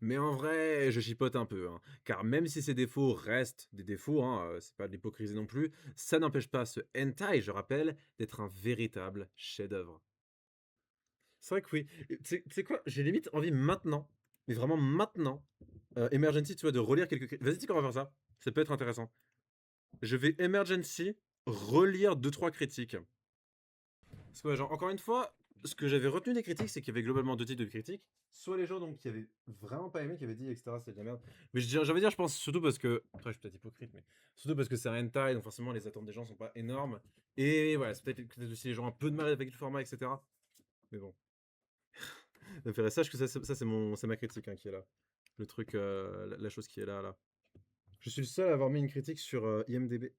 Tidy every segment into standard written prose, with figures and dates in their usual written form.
Mais en vrai, je chipote un peu, hein, car même si ces défauts restent des défauts, hein, c'est pas de l'hypocrisie non plus, ça n'empêche pas ce hentai, je rappelle, d'être un véritable chef-d'œuvre. C'est vrai que oui. Et tu sais quoi? J'ai limite envie maintenant, mais vraiment maintenant, Emergency, tu vois, de relire quelques vas-y, tu sais qu'on va faire ça? Ça peut être intéressant. Je vais Emergency relire deux trois critiques. Parce que ouais, genre, encore une fois, ce que j'avais retenu des critiques, c'est qu'il y avait globalement 2 types de critiques. Soit les gens donc qui avaient vraiment pas aimé, qui avaient dit et cetera, c'est de la merde. Mais j'allais dire, je pense surtout parce que après je suis peut-être hypocrite, mais surtout parce que c'est un hentai, donc forcément les attentes des gens sont pas énormes. Et voilà, c'est peut-être aussi les gens ont un peu de mal avec le format, et cetera. Mais bon. Donc sache que ça c'est ma critique, hein, qui est là. Le truc, la chose qui est là. Je suis le seul à avoir mis une critique sur, IMDb.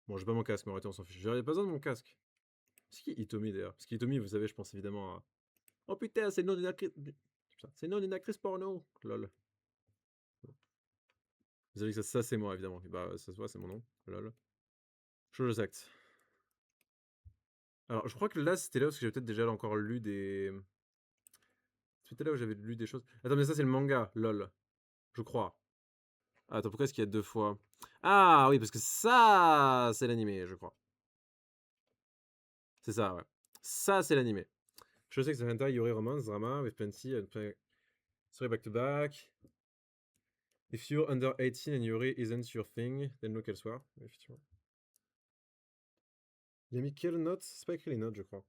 Bon, j'ai pas mon casque, mais arrêtez, on s'en fiche. J'avais pas besoin de mon casque. C'est qui Hitomi d'ailleurs? Parce qu'Hitomi, vous savez, je pense évidemment à oh putain, c'est le nom d'une actrice. Putain, c'est le nom d'une actrice porno. Lol. Désolé que ça c'est moi, évidemment. Bah, ça se voit, c'est mon nom. Lol. Chose acte. Alors, je crois que là, c'était là parce que j'ai peut-être déjà encore lu des. C'était là où j'avais lu des choses. Attends, mais ça, c'est le manga. Lol. Je crois. Ah, attends, pourquoi est-ce qu'il y a deux fois? Ah, oui, parce que ça, c'est l'animé, je crois. C'est ça, ouais. Ça, c'est l'animé. Je sais que c'est hentai, yuri, romance, drama, with plenty, story back to back. If you're under 18 and Yuri isn't your thing, then look elsewhere. Effectivement. Il a mis quelle note? C'est pas écrit les notes, je crois.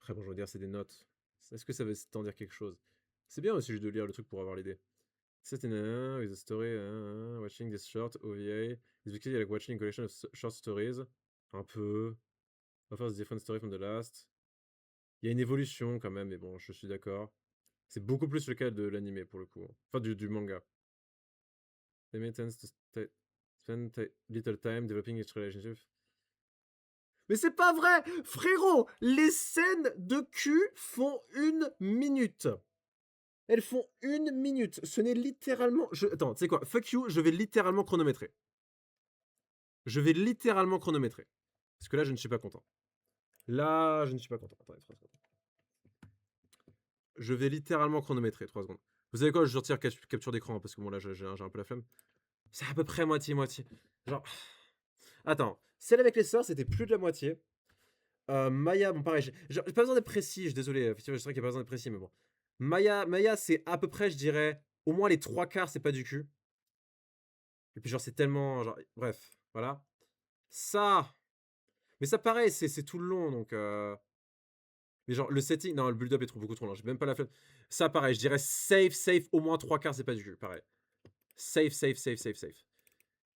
Après, bon, je veux dire, c'est des notes. Est-ce que ça veut t'en dire quelque chose? C'est bien aussi juste de lire le truc pour avoir l'idée. C'est une with a story, watching this short OVA. Is basically like watching a collection of short stories. Un peu. Offers a different story from the last. Il y a une évolution quand même, mais bon, je suis d'accord. C'est beaucoup plus le cas de l'anime pour le coup. Enfin, du manga. They tends to spend little time developing each relationship. Mais c'est pas vrai! Frérot, les scènes de cul font 1 minute. Elles font 1 minute. Ce n'est littéralement. Attends, tu sais quoi? Fuck you, je vais littéralement chronométrer. Je vais littéralement chronométrer. Parce que là, je ne suis pas content. Là, je ne suis pas content. Attendez, 3 secondes. Je vais littéralement chronométrer, 3 secondes. Vous savez quoi? Je retire capture d'écran, parce que bon, là, j'ai un peu la flemme. C'est à peu près moitié-moitié. Genre. Attends, celle avec les sœurs, c'était plus de la moitié. Maya, bon, pareil, j'ai pas besoin d'être précis, je suis désolé, effectivement, je sais qu'il n'y a pas besoin d'être précis, mais bon. Maya, c'est à peu près, je dirais, au moins les 3 quarts, c'est pas du cul. Et puis, genre, c'est tellement. Genre, bref, voilà. Ça. Mais ça, pareil, c'est tout le long, donc. Mais genre, le setting. Non, le build-up est beaucoup trop long, j'ai même pas la flemme. Ça, pareil, je dirais safe, au moins 3 quarts, c'est pas du cul, pareil. Safe.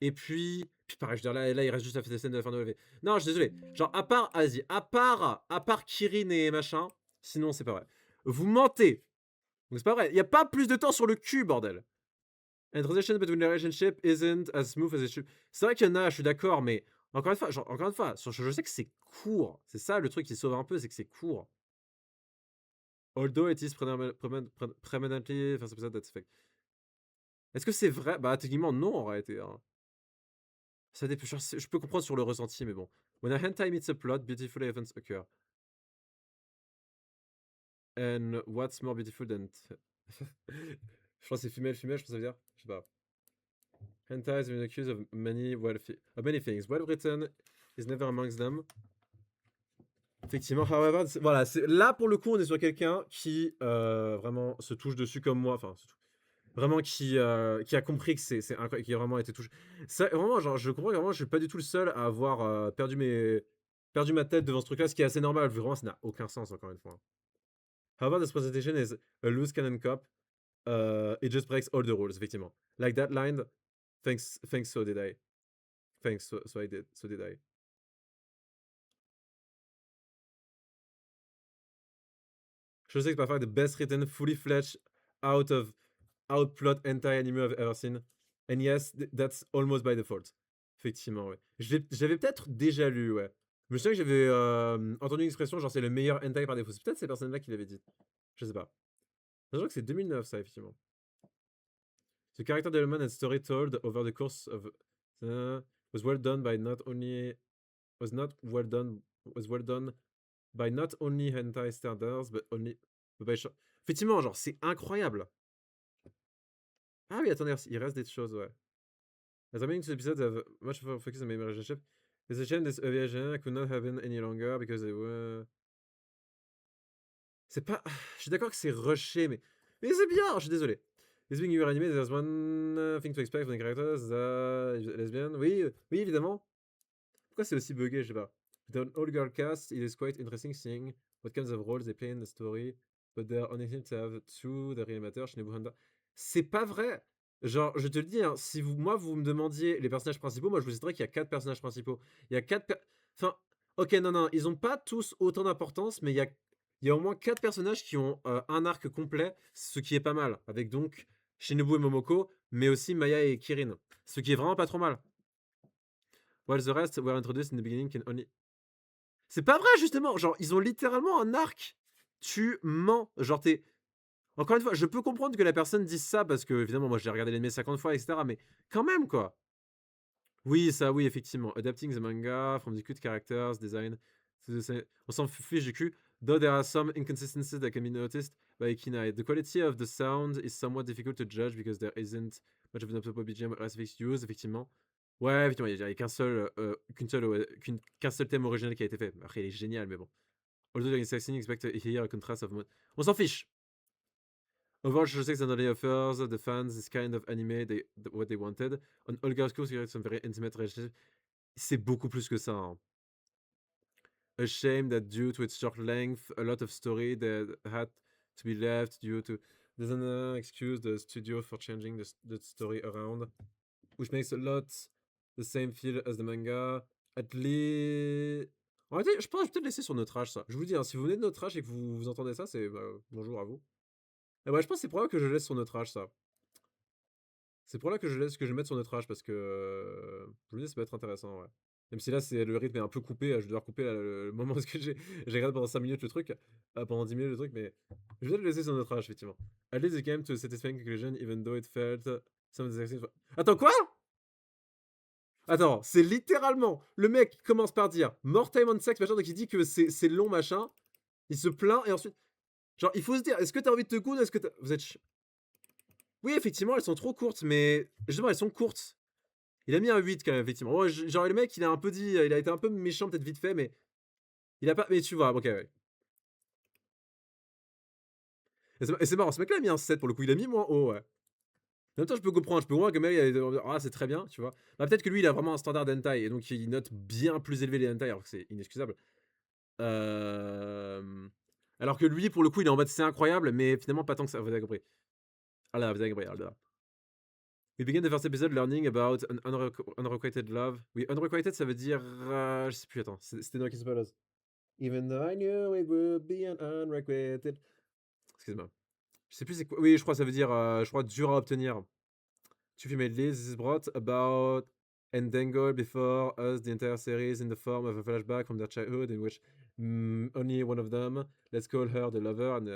Et puis pareil, je veux dire, là, il reste juste la scène de la fin de l'OV. Non, je suis désolé. Genre, vas-y, à part Kirin et machin, sinon, c'est pas vrai. Vous mentez. Donc, c'est pas vrai. Il y a pas plus de temps sur le cul, bordel. And transition between the relationship isn't as smooth as it should. C'est vrai qu'il y en a, je suis d'accord, mais encore une fois, je sais que c'est court. C'est ça le truc qui sauve un peu, c'est que c'est court. Although it is permanently, enfin, c'est ça, that's fact. Est-ce que c'est vrai? Bah, techniquement, non, en réalité. Hein. Ça dépend, je peux comprendre sur le ressenti, mais bon. When a hentai meets a plot, beautiful events occur. And what's more beautiful than. Je pense que c'est female, je pense que ça veut dire. Je sais pas. Hentai has been accused of many things. Well written is never amongst them. Effectivement, however, voilà, là pour le coup, on est sur quelqu'un qui vraiment se touche dessus comme moi. Enfin, vraiment qui a compris que c'est incroyable, qui a vraiment été touché. Ça, vraiment, genre, je comprends que vraiment, je suis pas du tout le seul à avoir perdu ma tête devant ce truc-là, ce qui est assez normal. Vraiment, ça n'a aucun sens, encore une fois. However, this presentation is a loose cannon cop. It just breaks all the rules, effectivement. Like that line, thanks, so did I. Thanks, so I did, so did I. Je sais que parfois, the best written, fully fledged, outplot hentai anime I've ever seen. And yes, that's almost by default. Effectivement, ouais. J'avais peut-être déjà lu, ouais. Je me souviens que j'avais entendu une expression, genre c'est le meilleur hentai par défaut. C'est peut-être ces personnes-là qui l'avaient dit. Je sais pas. Je crois que c'est 2009, ça, effectivement. The character development and story told over the course of was well done by not only was not well done was well done by not only hentai standards but only by Effectivement, genre, c'est incroyable. Ah oui, attendez, il reste des choses, ouais. As I mean, two episodes have much more focus on my relationship. It's a shame this aviation could not happen any longer because they were. C'est pas. Je suis d'accord que c'est rushé, mais c'est bien, je suis désolé. This being your anime, there's one thing to expect from the characters, lesbian. Oui, oui, évidemment. Pourquoi c'est aussi buggé, je sais pas. With an all-girl cast, it is quite interesting seeing what kinds of roles they play in the story, but they're only him to have two that really matter, Shinobu Honda. C'est pas vrai. Genre, je te le dis, hein, si vous me demandiez les personnages principaux, moi je vous dirais qu'il y a 4 personnages principaux. Il y a 4 Enfin, ok, non, ils ont pas tous autant d'importance, mais il y a au moins 4 personnages qui ont un arc complet, ce qui est pas mal. Avec donc Shinobu et Momoko, mais aussi Maya et Kirin. Ce qui est vraiment pas trop mal. While the rest were introduced in the beginning can only. C'est pas vrai, justement. Genre, ils ont littéralement un arc. Tu mens. Genre, t'es. Encore une fois, je peux comprendre que la personne dise ça parce que, évidemment, moi j'ai regardé l'anime 50 fois, etc. Mais quand même, quoi. Oui, ça, oui, effectivement. Adapting the manga from the cute characters, design. On s'en fiche du cul. Though there are some inconsistencies that can be noticed by Kinai. The quality of the sound is somewhat difficult to judge because there isn't much of an upload BGM or SFX used, effectivement. Ouais, effectivement, il n'y a qu'un seul thème original qui a été fait. Après, il est génial, mais bon. Although there is something expect to hear a contrast of. On s'en fiche! Overall, je sais que ça only offers the fans this kind of anime, what they wanted. On All Girls School, some very intimate relationships. C'est beaucoup plus que ça. Hein. A shame that due to its short length, a lot of story that had to be left due to. There's an excuse the studio for changing the story around, which makes a lot the same feel as the manga. At least. En réalité, je pense que je vais peut-être laisser sur notre âge ça. Je vous dis, hein, si vous venez de notre âge et que vous entendez ça, c'est bonjour à vous. Et ouais, je pense que c'est probable que je laisse sur notre âge ça. C'est pour là que je mette sur notre âge parce que je me dis ça peut être intéressant, ouais. Même si là c'est le rythme est un peu coupé, je vais devoir couper là, le moment parce que j'ai regardé pendant 5 minutes le truc, pendant 10 minutes le truc, mais je vais le laisser sur notre âge effectivement. At least it came to a satisfying conclusion even though it felt some of the actions. Attends quoi? Attends, c'est littéralement le mec qui commence par dire more time on sex machin, donc il dit que c'est long machin, il se plaint et ensuite genre il faut se dire est-ce que t'as envie de te coudre, est-ce que vous êtes oui effectivement elles sont trop courtes mais justement elles sont courtes. Il a mis un 8 quand même, effectivement. Ouais, genre, le mec, il a un peu dit, il a été un peu méchant, peut-être vite fait, mais il a pas. Mais tu vois, ok, ouais. Et c'est marrant, ce mec-là a mis un 7 pour le coup, il a mis moins haut, ouais. En même temps, je peux comprendre que le mec, ah, c'est très bien, tu vois. Bah, peut-être que lui, il a vraiment un standard d'hentai, et donc il note bien plus élevé les hentai, alors que c'est inexcusable. Alors que lui, pour le coup, il est en mode c'est incroyable, mais finalement, pas tant que ça. Vous avez compris. Ah là, vous avez compris. Ah là. We begin the first episode learning about an unrequited love. Oui, unrequited, ça veut dire. Je sais plus, attends. C'était dans Kiss Palace. Even though I knew it would be an unrequited. Excuse-moi. Je sais plus c'est quoi. Oui, je crois que ça veut dire, je crois, dur à obtenir. Two female leads. This is brought about and dangled before us the entire series in the form of a flashback from their childhood in which only one of them, let's call her the lover, and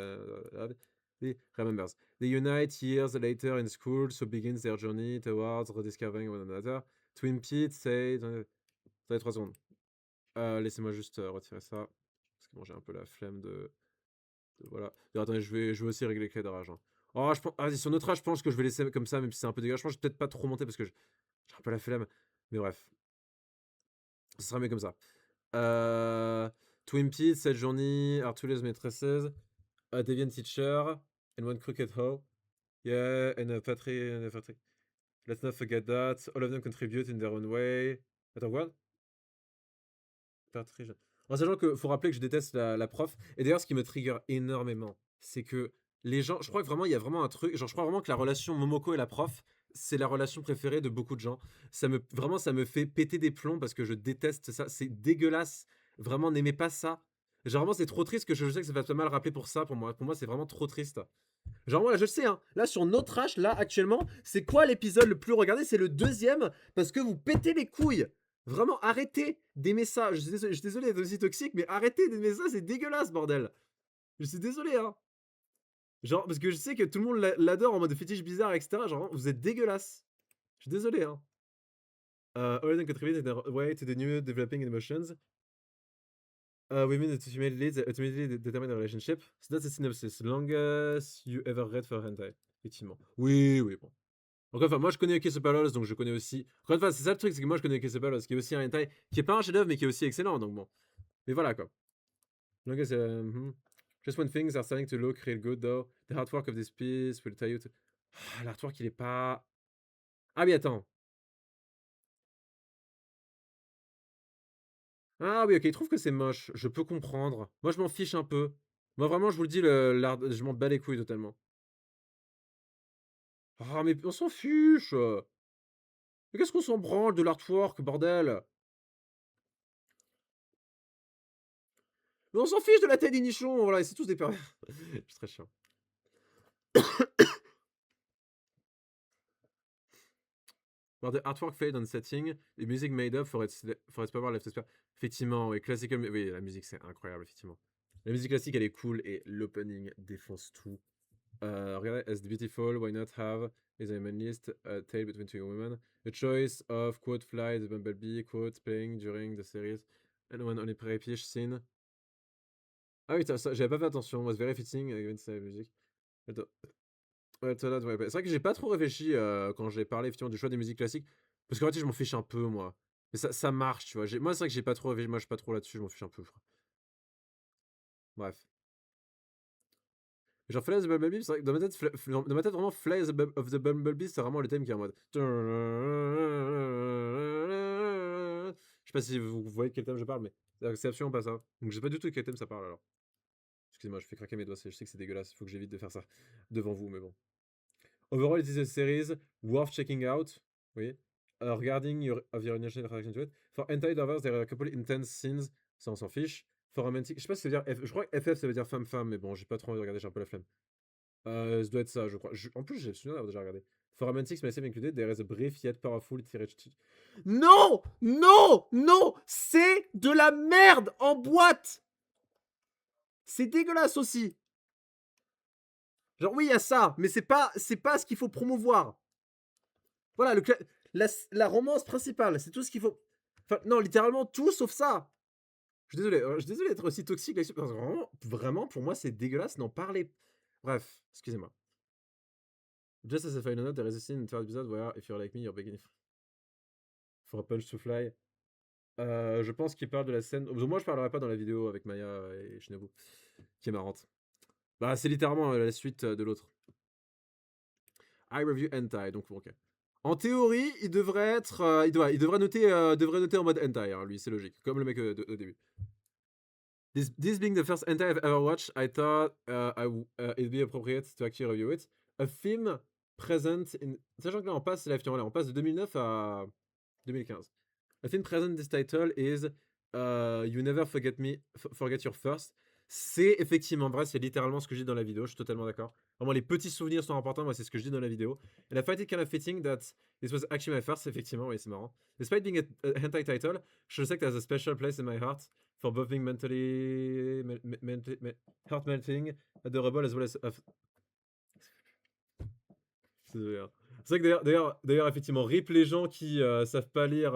remembers. They unite years later in school, so begins their journey towards rediscovering one another. Twin Peaks, say. Attendez 3 secondes. Laissez-moi juste retirer ça. Parce que bon, j'ai un peu la flemme voilà. Attendez, je vais aussi régler les clés de rage. Hein. Oh, je pense. Vas-y, sur notre âge, je pense que je vais laisser comme ça, même si c'est un peu dégueulasse. Je pense que je vais peut-être pas trop monter parce que j'ai un peu la flemme. Mais bref. Ce sera mieux comme ça. Twin Peaks, cette journée, Arthur's Maîtresses, a Deviant Teacher, and One Crooked Hoe. Yeah, and a Patrick. Let's not forget that. All of them contribute in their own way. Attends, quoi? Patrick. En sachant qu'il faut rappeler que je déteste la prof. Et d'ailleurs, ce qui me trigger énormément, c'est que les gens. Je crois que vraiment, il y a vraiment un truc. Genre, je crois vraiment que la relation Momoko et la prof, c'est la relation préférée de beaucoup de gens. Vraiment, ça me fait péter des plombs parce que je déteste ça. C'est dégueulasse. Vraiment, n'aimez pas ça. Genre, vraiment, c'est trop triste que je sais que ça va pas mal rappeler pour ça. Pour moi, c'est vraiment trop triste. Genre, moi, je sais, hein. Là, sur notre H, là, actuellement, c'est quoi l'épisode le plus regardé? C'est le 2e parce que vous pétez les couilles. Vraiment, arrêtez d'aimer ça. Je suis désolé d'être aussi toxique, mais arrêtez d'aimer ça, c'est dégueulasse, bordel. Je suis désolé, hein. Genre, parce que je sais que tout le monde l'adore en mode fétiche bizarre, etc. Genre, vous êtes dégueulasse. Je suis désolé, hein. All contribute in their way to the new developing emotions. Women ultimately determine a relationship. So that's the synopsis. Longest you ever read for hentai. Effectivement. Oui, oui, bon. Encore une fois, moi je connais Kiss Palos, donc je connais aussi. Encore une fois, c'est ça le truc, c'est que moi je connais Kiss Palos, qui est aussi un hentai, qui est pas un chef-d'œuvre, mais qui est aussi excellent, donc bon. Mais voilà quoi. Longest, just when things are starting to look real good though, the hard work of this piece will tell you to. Ah, l'artwork il est pas. Ah oui, attends. Ah oui, ok, il trouve que c'est moche. Je peux comprendre. Moi je m'en fiche un peu. Moi vraiment, je vous le dis, l'art, je m'en bats les couilles totalement. Ah, mais on s'en fiche! Mais qu'est-ce qu'on s'en branle de l'artwork, bordel? Mais on s'en fiche de la tête des nichons, voilà, c'est tous des pervers. Je suis très chiant. While the artwork fade on setting, the music made up for its power left us. Effectivement, oui, classical, oui, la musique c'est incroyable, effectivement. La musique classique elle est cool et l'opening défonce tout. Regardez, as the beautiful, why not have is a man list a tale between two women. A choice of quote fly the bumblebee quote playing during the series and when on a pre-pitch scene. Ah oui, j'avais pas fait attention. Was very fitting against la musique. Attends. Ouais, ouais, c'est vrai que j'ai pas trop réfléchi quand j'ai parlé effectivement du choix des musiques classiques. Parce qu'en fait, je m'en fiche un peu, moi. Mais ça marche, tu vois. Moi, c'est vrai que j'ai pas trop réfléchi. Moi, je suis pas trop là-dessus, je m'en fiche un peu. Bref. Genre, Fly as the Bumblebee, c'est vrai que dans ma tête vraiment, Fly as of the Bumblebee, c'est vraiment le thème qui est en mode. Je sais pas si vous voyez de quel thème je parle, mais c'est absolument pas ça. Donc, je sais pas du tout de quel thème ça parle alors. Excusez-moi, je fais craquer mes doigts, je sais que c'est dégueulasse, il faut que j'évite de faire ça devant vous, mais bon. Overall, it is a series worth checking out. Oui. Regarding your initial reaction to it. For hentai lovers, there are a couple intense scenes. Ça, on s'en fiche. For romantic. Je sais pas si ça veut dire. Je crois que FF, ça veut dire femme-femme, mais bon, j'ai pas trop envie de regarder, j'ai un peu la flemme. Ça doit être ça, je crois. En plus, j'ai le souvenir d'avoir déjà regardé. For romantics, myself included, there is a brief yet powerful tirage. Non! Non! Non! C'est de la merde en boîte! C'est dégueulasse aussi! Genre, oui, il y a ça, mais c'est pas ce qu'il faut promouvoir. Voilà, la romance principale, c'est tout ce qu'il faut. Enfin, non, littéralement tout sauf ça. Je suis désolé d'être aussi toxique là-dessus. Vraiment, vraiment, pour moi, c'est dégueulasse d'en parler. Bref, excusez-moi. Just as a final note, there is a scene in the third episode where, if you're like me, you're begging for a punch to fly. Je pense qu'il parle de la scène. Moi, je parlerai pas dans la vidéo avec Maya et Shinobu, qui est marrante. Bah, c'est littéralement la suite de l'autre. I review hentai, donc ok. En théorie, il devrait être, il devrait noter en mode hentai, hein, lui, c'est logique, comme le mec au début. This being the first hentai I've ever watched, I thought it'd be appropriate to actually review it. A film present in, sachant que là on passe, on passe de 2009 à 2015. A film present this title is You Never Forget Your First. C'est effectivement vrai, c'est littéralement ce que je dis dans la vidéo, je suis totalement d'accord. Vraiment, les petits souvenirs sont importants, moi c'est ce que je dis dans la vidéo. And I find it kind of fitting that this was actually my first, effectivement, oui, c'est marrant. Despite being a hentai title, je sais que there's a special place in my heart for both being heart melting, adorable as well as. C'est vrai que d'ailleurs, effectivement, rip les gens qui savent pas lire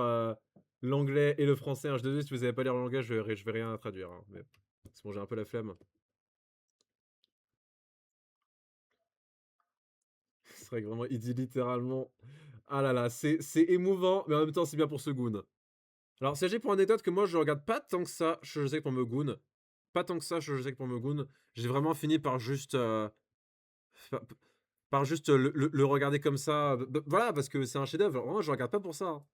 l'anglais et le français. Hein. Je suis désolé si vous savez pas lire l'anglais, je vais rien traduire. Hein, mais c'est bon, j'ai un peu la flemme. C'est vrai que vraiment, il dit littéralement. Ah là là, c'est émouvant, mais en même temps, c'est bien pour ce goon. Alors, sachez pour anecdote que moi, je regarde pas tant que ça, je sais que pour me goon. Pas tant que ça, je sais que pour me goon. J'ai vraiment fini par juste. Par juste le regarder comme ça. Voilà, parce que c'est un chef-d'œuvre. Vraiment, je regarde pas pour ça. Hein.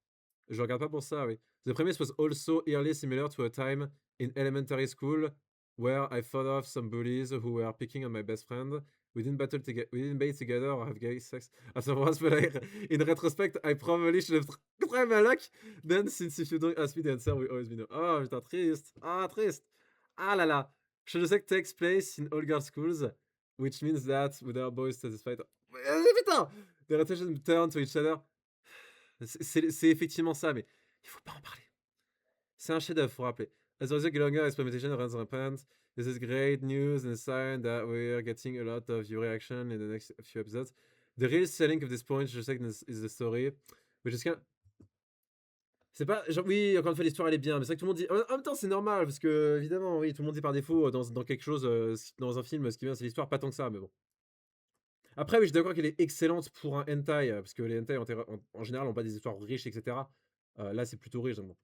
Je regarde pas pour ça, oui. The premise was also eerily similar to a time in elementary school where I fought off some bullies who were picking on my best friend. We didn't battle together or have gay sex afterwards, but in retrospect, I probably should have tried my luck. Then, since if you don't ask me the answer, we always be no. Oh, putain, triste. Ah, triste. Ah là là. Shoujosex takes place in all girls schools, which means that with our boys satisfied. Putain! Their attention turn to each other. C'est effectivement ça, mais il faut pas en parler. C'est un chef-d'œuvre, faut rappeler. As a result, longer experimentation runs rampant. This is great news and a sign that we're getting a lot of your reaction in the next few episodes. The real selling of this point, je sais que is the story, which is kind of... C'est pas genre oui, encore une fois, l'histoire elle est bien, mais c'est vrai que tout le monde dit en même temps, c'est normal parce que évidemment, oui, tout le monde dit par défaut, dans quelque chose, dans un film, ce qui est bien, c'est l'histoire, pas tant que ça, mais bon. Après, oui, je suis d'accord qu'elle est excellente pour un hentai, parce que les hentai en général ont pas des histoires riches et cetera. Là, c'est plutôt riche, donc bon.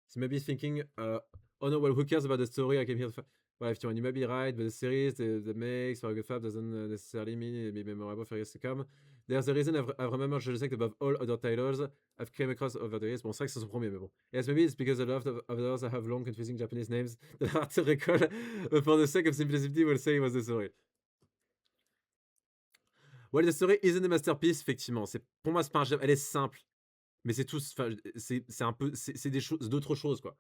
So maybe thinking, "Oh no, well, who cares about the story? I came here to ouais, effectivement, you may be right, but the series that makes for a good fab doesn't necessarily mean it be memorable for years to come. There's a reason I've remembered Jurassic above all other titles I've came across over the years." Bon, c'est vrai que c'est son premier, mais bon. Yes, maybe it's because a lot of others have long, confusing Japanese names that are hard to recall. But for the sake of simplicity, we'll say it was the story. Well, the story isn't a masterpiece, effectivement. Pour moi, c'est pas elle est simple, mais c'est tout, enfin, c'est un peu, c'est des choses, d'autres choses, quoi.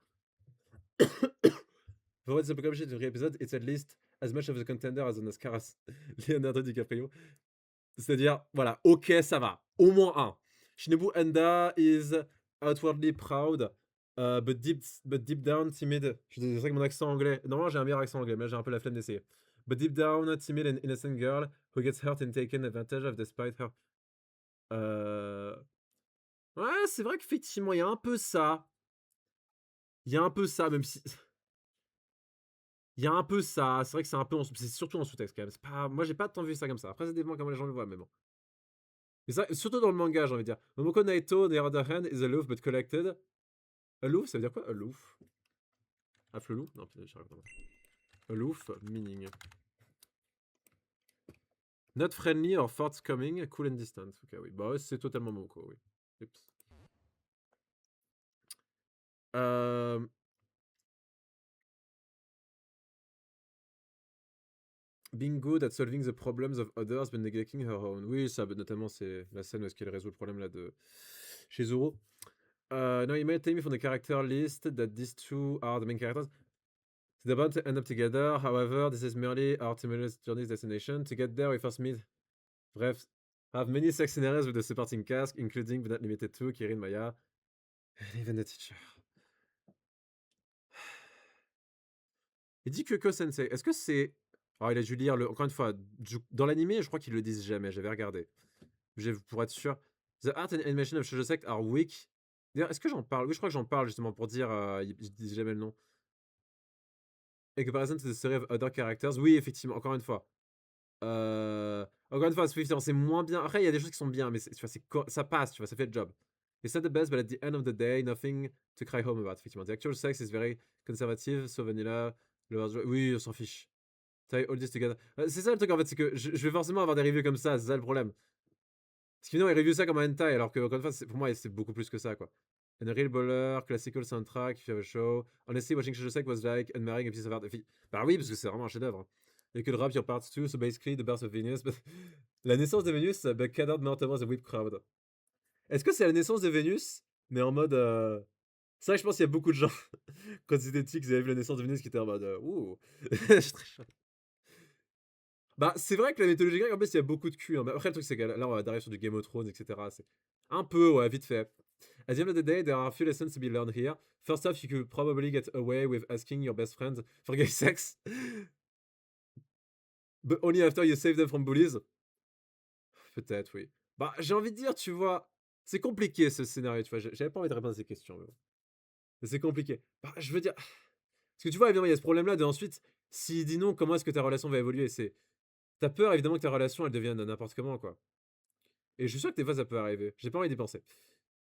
For what's the published every episode, it's at least as much of a contender as an Oscar as Leonardo DiCaprio. C'est-à-dire, voilà, OK, ça va. Au moins un. Shinobu Enda is outwardly proud, but deep down timid. Je suis désolé que mon accent anglais. Normalement, j'ai un meilleur accent anglais, mais là, j'ai un peu la flemme d'essayer. But deep down, timid and innocent girl who gets hurt and taken advantage of despite her. Ouais, c'est vrai qu'effectivement, il y a un peu ça. Il y a un peu ça, même si. Il y a un peu ça. C'est vrai que c'est un peu. C'est surtout en sous-texte quand même. Pas... Moi, j'ai pas tant vu ça comme ça. Après, ça dépend comment les gens le voient, mais bon. Mais ça, surtout dans le manga, j'ai envie de dire. Momoko Naito, on the other hand, is aloof but collected. Aloof, ça veut dire quoi? Aloof. Afflelou? Non, putain, j'arrive pas. Aloof, meaning. Not friendly or forthcoming, cool and distant. Ok, oui. Bah ouais, c'est totalement Momoko, oui. Oups. Being good at solving the problems of others but neglecting her own. Oui, ça, notamment, c'est la scène où est-ce qu'elle résout le problème là de chez Zoro. Now you might tell me from the character list that these two are the main characters. They're about to end up together. However, this is merely our tumultuous journey's destination. To get there, we first meet. Bref, have many sex scenarios with the supporting cast, including but not limited to Kirin, Maya, and even the teacher. Il dit Kyoko Sensei. Est-ce que c'est. Alors, il a dû lire le. Encore une fois, dans l'animé, je crois qu'ils le disent jamais. J'avais regardé. Pour être sûr. The art and animation of Shoujo Sect are weak. D'ailleurs, est-ce que j'en parle? Oui, je crois que j'en parle justement pour dire. Ils disent jamais le nom. In comparison to the story of other characters. Oui, effectivement, encore une fois. Encore une fois, c'est moins bien. Après, il y a des choses qui sont bien, mais tu vois, ça passe, tu vois, ça fait le job. It's not the best, but at the end of the day, nothing to cry home about, effectivement. The actual sex is very conservative, so vanilla. Oui, on s'en fiche. Tie all this together. C'est ça le truc en fait, c'est que je vais forcément avoir des reviews comme ça, c'est ça le problème. Parce que sinon, ils reviewent ça comme un hentai, alors que, encore une fois, pour moi, c'est beaucoup plus que ça, quoi. And a real baller, classical soundtrack, if you have a show. Honestly, watching Shoujo Sect was like admiring a piece of art. Bah oui, parce que c'est vraiment un chef-d'œuvre. Hein. Et que le rap, your part 2, so basically, the birth of Venus. La naissance de Vénus, but cannot mount over the whip crowd. Est-ce que c'est la naissance de Vénus, mais en mode. C'est vrai que je pense qu'il y a beaucoup de gens, quand ils étaient petits, ils avaient vu la naissance de Vénus qui étaient en mode. Ouh. Je suis très chaud. Bah, c'est vrai que la mythologie grecque, en plus, il y a beaucoup de cul. Hein. Après, le truc, c'est que là, on va arriver sur du Game of Thrones, etc. C'est un peu, ouais, vite fait. At the end of the day, there are a few lessons to be learned here. First off, you could probably get away with asking your best friends for gay sex. But only after you save them from bullies. Peut-être, oui. Bah, j'ai envie de dire, tu vois, c'est compliqué ce scénario, tu vois. J'avais pas envie de répondre à ces questions, mais bon. C'est compliqué. Bah, je veux dire. Parce que tu vois, évidemment, il y a ce problème-là de ensuite, s'il dit non, comment est-ce que ta relation va évoluer? T'as peur, évidemment, que ta relation, elle devienne n'importe comment, quoi. Et je suis sûr que des fois, ça peut arriver. J'ai pas envie d'y penser.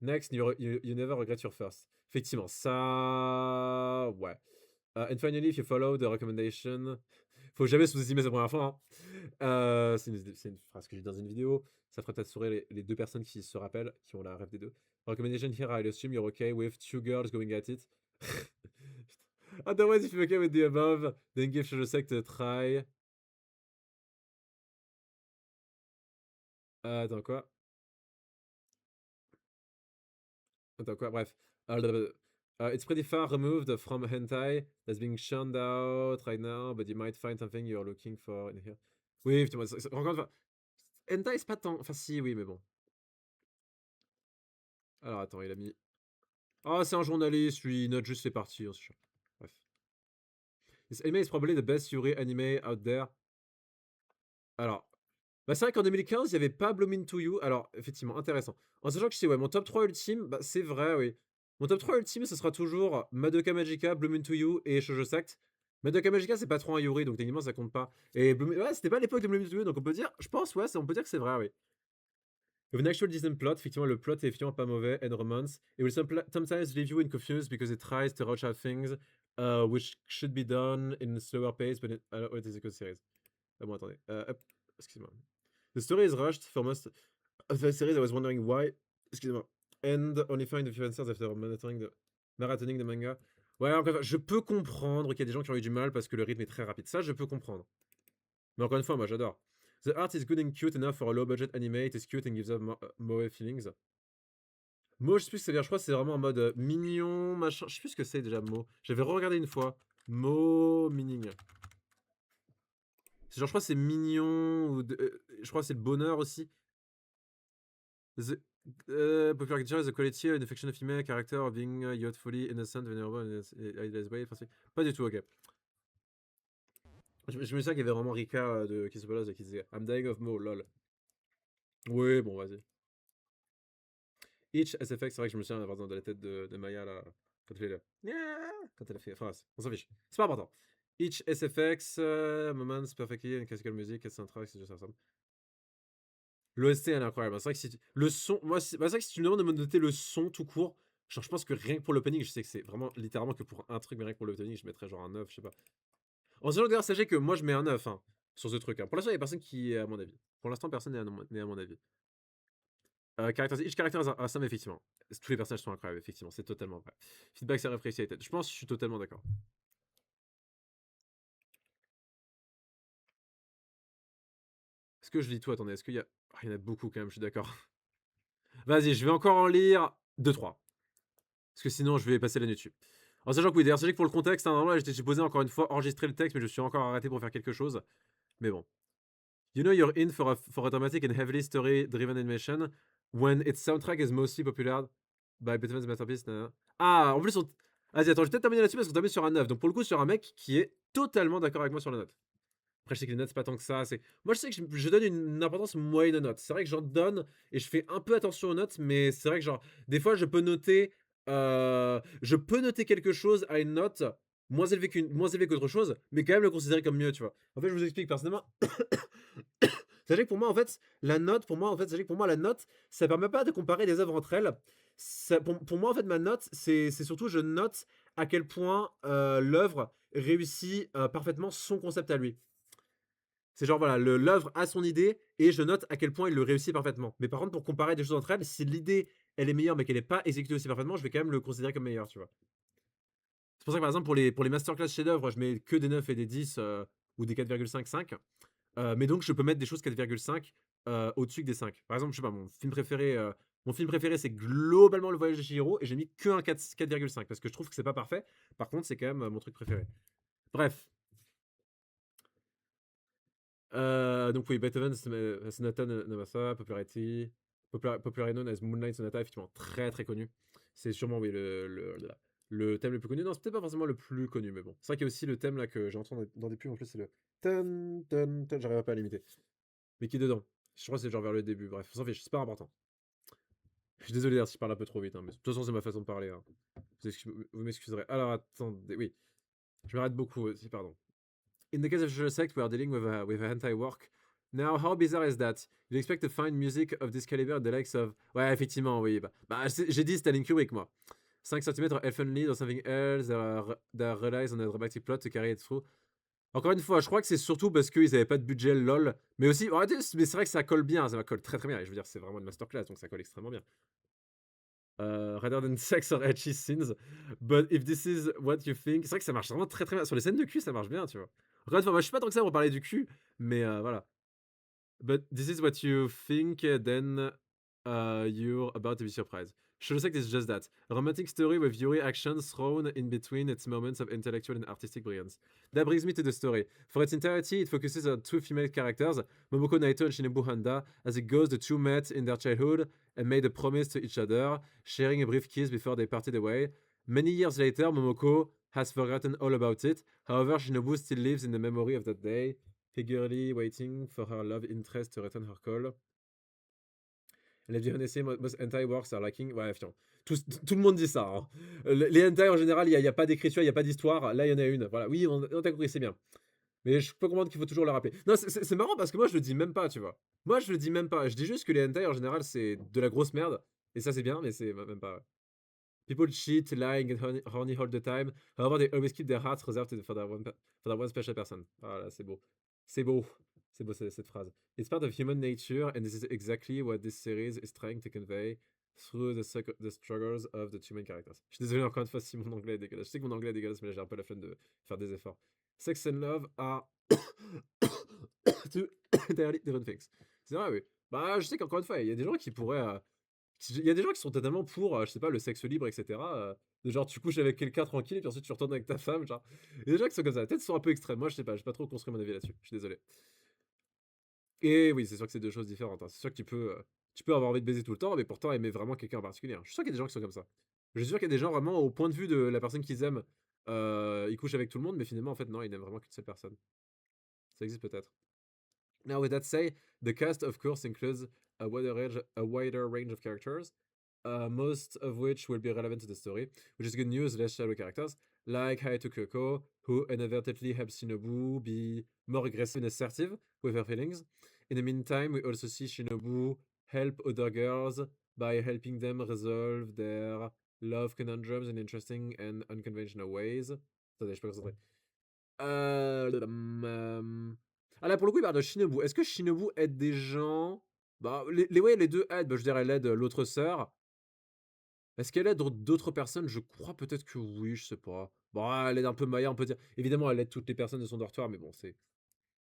Next, you never regret your first. Effectivement, ça. Ouais. And finally, if you follow the recommendation. Faut jamais sous-estimer sa première fois. Hein. C'est une phrase que j'ai dit dans une vidéo. Ça ferait peut-être sourire les deux personnes qui se rappellent, qui ont la rêve des deux. Recommendation here, I assume you're okay with two girls going at it. Otherwise, if you're okay with the above, then give Shoujo Sect a try. Attends, quoi? Attends, quoi? Bref. It's pretty far removed from hentai that's being churned out right now, but you might find something you're looking for in here. Oui, effectivement, encore une fois, hentai, c'est pas tant. Enfin, si, oui, mais bon. Alors, attends, il a mis. Oh, c'est un journaliste, lui, il note juste les parties. Hein, bref. This anime is probably the best Yuri anime out there. Alors, bah, c'est vrai qu'en 2015, il y avait pas Bloom Into You. Alors, effectivement, intéressant. En sachant que je sais, ouais, mon top 3 ultime, bah, c'est vrai, oui. Mon top 3 ultime, ce sera toujours Madoka Magica, Bloom Into You et Shoujo Sect. Madoka Magica, c'est pas trop un Yuri, donc techniquement, ça compte pas. Et ouais, c'était pas l'époque de Bloom Into You, donc on peut dire, je pense, ouais, on peut dire que c'est vrai, oui. With an actual decent plot, effectivement, le plot est effectivement pas mauvais, and romance. It will sometimes leave you in confused because it tries to rush out things which should be done in a slower pace, but it is a good series. Bon, attendez. Hop, excusez-moi. The story is rushed for most of the series. I was wondering why. Excusez-moi. And only find a few answers after marathoning the manga. Ouais, encore une fois, je peux comprendre qu'il y a des gens qui ont eu du mal parce que le rythme est très rapide. Ça, je peux comprendre. Mais encore une fois, moi, j'adore. The art is good and cute enough for a low-budget anime. It is cute and gives off moe feelings. Mo, je sais plus ce que ça veut dire. Je crois que c'est vraiment en mode mignon, machin. Je sais plus ce que c'est déjà, Mo. J'avais regardé une fois. Mo meaning. C'est genre, je crois que c'est mignon. Ou je crois que c'est le bonheur aussi. The popular culture is the quality and affection of female character of being youthfully innocent, vulnerable, and idealized way. Pas du tout, ok. Je me souviens qu'il y avait vraiment Rika de qui qui disait I'm dying of Mo, lol. Oui, bon, vas-y. Each SFX, c'est vrai que je me souviens par exemple de la tête de Maya là, quand elle fait le. Quand elle a fait. Enfin, on s'en fiche. C'est pas important. Each SFX, Moments, Perfectly, and Classical Music, soundtrack, c'est juste ça ressemble. L'OST, elle est incroyable. C'est vrai que si le son, moi, c'est vrai que si tu me demandes de me noter le son tout court, genre, je pense que rien que pour l'opening, je sais que c'est vraiment littéralement que pour un truc, mais rien que pour l'opening, je mettrais genre un 9, je sais pas. En sachant d'ailleurs, sachez que moi, je mets un 9 hein, sur ce truc. Hein. Pour l'instant, il y a personne qui est à mon avis. Pour l'instant, personne n'est à mon avis. Each character is awesome, effectivement. Tous les personnages sont incroyables, effectivement. C'est totalement vrai. Feedback, c'est appreciated. Je pense que je suis totalement d'accord. Est-ce que je lis tout? Attendez, est-ce qu'il y a. Ah, il y en a beaucoup quand même, je suis d'accord. Vas-y, je vais encore en lire 2-3. Parce que sinon, je vais passer la nuit dessus. En sachant que oui, d'ailleurs, sachez que pour le contexte, hein, normalement, j'étais supposé encore une fois enregistrer le texte, mais je suis encore arrêté pour faire quelque chose. Mais bon. You know you're in for a dramatic and heavily story-driven animation when its soundtrack is mostly popular by Beethoven's masterpiece. Ah, en plus, vas-y, attends, je vais peut-être terminer là-dessus parce qu'on termine sur un 9. Donc pour le coup, sur un mec qui est totalement d'accord avec moi sur la note. Après, je sais que les notes, c'est pas tant que ça. Moi, je sais que je donne une importance moyenne aux notes. C'est vrai que j'en donne et je fais un peu attention aux notes, mais c'est vrai que, genre, des fois, je peux noter quelque chose à une note moins élevée qu'autre chose, mais quand même le considérer comme mieux, tu vois. En fait, je vous explique personnellement. Sachez que pour moi, en fait, sachez que pour moi, la note, ça permet pas de comparer les œuvres entre elles. Pour moi, en fait, ma note, c'est surtout, je note à quel point l'œuvre réussit parfaitement son concept à lui. C'est genre, voilà, l'œuvre a son idée et je note à quel point il le réussit parfaitement. Mais par contre, pour comparer des choses entre elles, si l'idée, elle est meilleure mais qu'elle n'est pas exécutée aussi parfaitement, je vais quand même le considérer comme meilleur, tu vois. C'est pour ça que, par exemple, pour les masterclass chefs-d'œuvre, je mets que des 9 et des 10 ou des 4,55. Mais donc, je peux mettre des choses 4,5 au-dessus que des 5. Par exemple, je sais pas, mon film préféré, c'est globalement Le Voyage de Chihiro et j'ai mis que un 4,5 parce que je trouve que c'est pas parfait. Par contre, c'est quand même mon truc préféré. Bref. Donc oui, Beethoven, Sonata Namasa, Popularity, Popularly known as Moonlight Sonata, effectivement très très connu. C'est sûrement oui le thème le plus connu. Non, c'est peut-être pas forcément le plus connu, mais bon. C'est vrai qu'il y a aussi le thème là que j'entends dans des pubs en plus, c'est le ton ton ton, j'arrive pas à l'imiter. Mais qui est dedans. Je crois que c'est genre vers le début. Bref, on s'en fiche, c'est pas important. Je suis désolé si je parle un peu trop vite, hein, mais de toute façon c'est ma façon de parler. Hein. Vous m'excuserez. Alors attendez, oui, je m'arrête beaucoup aussi, pardon. In the case of Social Sect, we are dealing with a hentai work. Now, how bizarre is that? You'd expect to find music of this caliber the likes of. Ouais, effectivement, oui. J'ai dit Stanley Kubrick, moi. 5 cm elfen lead or something else that relies on a dramatic plot to carry it through. Encore une fois, je crois que c'est surtout parce qu'ils n'avaient pas de budget lol. Mais aussi, mais c'est vrai que ça colle bien, ça colle très très bien. Et je veux dire, c'est vraiment une masterclass, donc ça colle extrêmement bien. Rather than sex or edgy scenes. But if this is what you think. C'est vrai que ça marche vraiment très très bien. Sur les scènes de cul, ça marche bien, tu vois. Encore une fois, moi je suis pas tant que ça pour parler du cul, mais voilà. But this is what you think, then you're about to be surprised. Shosek is just that. A romantic story with Yuri actions thrown in between its moments of intellectual and artistic brilliance. That brings me to the story. For its entirety, it focuses on two female characters, Momoko Naito and Shinobu Honda. As it goes, the two met in their childhood and made a promise to each other, sharing a brief kiss before they parted away. Many years later, Momoko has forgotten all about it. However, Shinobu still lives in the memory of that day, eagerly waiting for her love interest to return her call. Les vieux honestly, most hentai works are lacking. Ouais, fiant. Tout le monde dit ça. Hein. Les hentai en général, il y a pas d'écriture, il y a pas d'histoire. Là, il y en a une. Voilà. Oui, on t'a compris, c'est bien. Mais je peux comprendre qu'il faut toujours le rappeler. Non, c'est marrant parce que moi, je le dis même pas, tu vois. Moi, je le dis même pas. Je dis juste que les hentai en général, c'est de la grosse merde. Et ça, c'est bien, mais c'est même pas. Ouais. People cheat, lying, and horny all the time. However, they always keep their hearts reserved for that one special person. Voilà, c'est beau. C'est beau. C'est beau cette phrase. It's part of human nature, and this is exactly what this series is trying to convey through the struggles of the two main characters. Je suis désolé encore une fois si mon anglais est dégueulasse. Je sais que mon anglais est dégueulasse, mais là j'ai un peu la flemme de faire des efforts. Sex and love are two entirely different things. C'est vrai, oui. Bah, je sais qu'encore une fois, il y a des gens qui pourraient. Il y a des gens qui sont totalement pour, je sais pas, le sexe libre, etc. De genre, tu couches avec quelqu'un tranquille et puis ensuite tu retournes avec ta femme. Genre, il y a des gens qui sont comme ça. Peut-être qu'ils sont un peu extrêmes. Moi, je sais pas, j'ai pas trop construit mon avis là-dessus. Je suis désolé. Et oui, c'est sûr que c'est deux choses différentes. Hein. C'est sûr que tu peux avoir envie de baiser tout le temps, mais pourtant aimer vraiment quelqu'un en particulier. Hein. Je suis sûr qu'il y a des gens qui sont comme ça. Je suis sûr qu'il y a des gens vraiment, au point de vue de la personne qu'ils aiment, ils couchent avec tout le monde, mais finalement, en fait, non, ils n'aiment vraiment qu'une seule personne. Ça existe peut-être. Now, with that said, the cast, of course, includes a wider range of characters, most of which will be relevant to the story, which is good news, less shallow characters, like Hayato Kyoko, who inadvertently helps Shinobu be more aggressive and assertive with her feelings. In the meantime, we also see Shinobu help other girls by helping them resolve their love conundrums in interesting and unconventional ways. Attendez, je peux concentrer. Ah là, pour le coup, il parle de Shinobu. Est-ce que Shinobu aide des gens? Bah, ouais, les deux aident. Bah, je dirais, elle aide l'autre sœur. Est-ce qu'elle aide d'autres personnes? Je crois peut-être que oui, je sais pas. Bon, elle aide un peu Maya, on peut dire. Évidemment, elle aide toutes les personnes de son dortoir, mais bon, c'est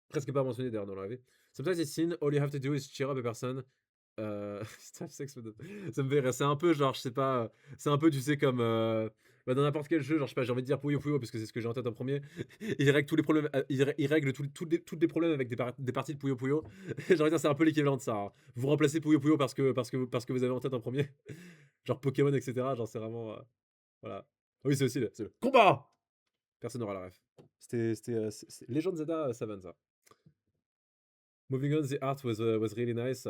presque pas mentionné d'ailleurs dans la vie. Sometimes it's seen, all you have to do is cheer up a person. Stop sex with ça me fait rire. C'est un peu genre, je sais pas, c'est un peu, tu sais, comme bah, dans n'importe quel jeu, genre, je sais pas, j'ai envie de dire Puyo Puyo parce que c'est ce que j'ai en tête en premier. Il règle tous les problèmes, il règle tous les problèmes avec des parties de Puyo Puyo. J'ai envie de dire, c'est un peu l'équivalent de ça. Hein. Vous remplacez Puyo Puyo parce que vous avez en tête en premier. Genre Pokémon, etc. Genre, c'est vraiment. Voilà. Ah oui, c'est aussi c'est le combat! Personne n'aura la ref. C'était Legend Zelda 7, ça. Moving on, the art was really nice.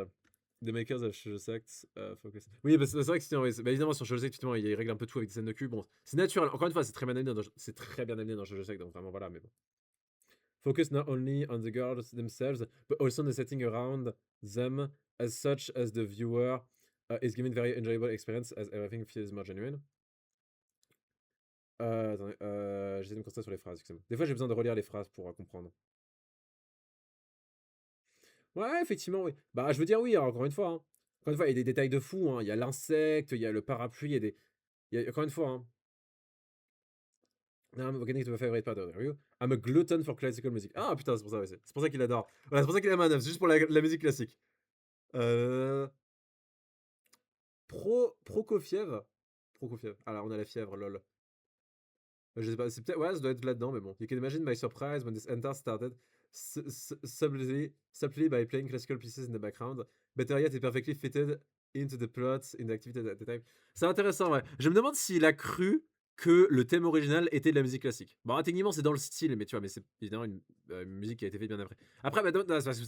The makers of Shoujo Sect focus. Oui, bah, c'est vrai que bah, évidemment sur Shoujo Sect, justement, il règle un peu tout avec des scènes de cul. Bon, c'est naturel. Encore une fois, c'est très bien amené dans Shoujo Sect, donc vraiment voilà, mais bon. Focus not only on the girls themselves, but also on the setting around them, as such as the viewer is given very enjoyable experience as everything feels more genuine. Attendez, j'essaie de me concentrer sur les phrases, excusez-moi. Des fois, j'ai besoin de relire les phrases pour comprendre. Ouais, effectivement, oui. Bah, je veux dire, oui, encore une fois. Hein. Encore une fois, il y a des détails de fou. Hein. Il y a l'insecte, il y a le parapluie, il y a des. Encore une fois, hein. I'm getting to my favorite part of the review. I'm a glutton for classical music. Ah putain, c'est pour ça, ouais, c'est pour ça qu'il adore. Voilà, c'est pour ça qu'il aime un c'est juste pour la musique classique. Prokofiev. Prokofiev. Ah là, on a la fièvre, lol. Je sais pas, c'est peut-être. Ouais, ça doit être là-dedans, mais bon. You can imagine my surprise when this enter started subtly by playing classical pieces in the background. Better yet, it perfectly fitted into the plot, in the activity at the time. C'est intéressant, ouais. Je me demande s'il a cru que le thème original était de la musique classique. Bon, techniquement, c'est dans le style, mais tu vois, mais c'est évidemment une musique qui a été faite bien après. Après, bah, ça peut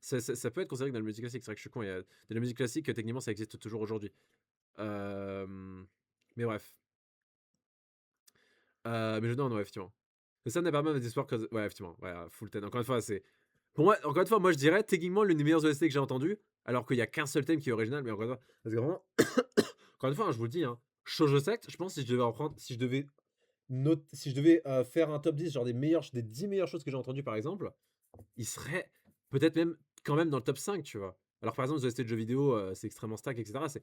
ça peut être considéré comme de la musique classique. C'est vrai que je suis con, il y a de la musique classique, techniquement, ça existe toujours aujourd'hui. Mais bref. Mais non, non, effectivement. Mais ça n'est pas même des histoires que. Ouais, effectivement. Ouais, full 10. Encore une fois, c'est. Pour moi, encore une fois, moi je dirais techniquement l'une des meilleures OST que j'ai entendu, alors qu'il y a qu'un seul thème qui est original, mais encore une fois. Parce que vraiment. Encore une fois, hein, je vous le dis, hein, Shoujo Sect, je pense que si je devais reprendre. Si je devais faire un top 10, genre des 10 meilleures choses que j'ai entendues par exemple, il serait peut-être même quand même dans le top 5, tu vois. Alors par exemple, les OST de jeux vidéo, c'est extrêmement stack, etc. C'est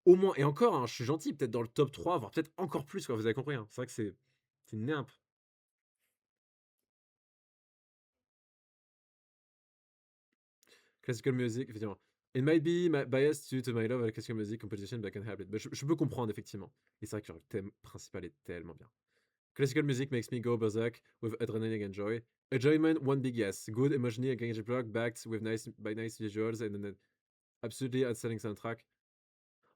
au moins, et encore, hein, je suis gentil, peut-être dans le top 3, voire peut-être encore plus, quoi, vous avez compris. Hein. C'est vrai que c'est une nimp. Classical music, effectivement. It might be biased due to my love of classical music composition, but I can help it. Je peux comprendre, effectivement. Et c'est vrai que le thème principal est tellement bien. Classical music makes me go berserk with adrenaline and joy. Enjoyment, one big yes. Good, emotionally engaged block, backed with nice visuals and an absolutely outstanding soundtrack.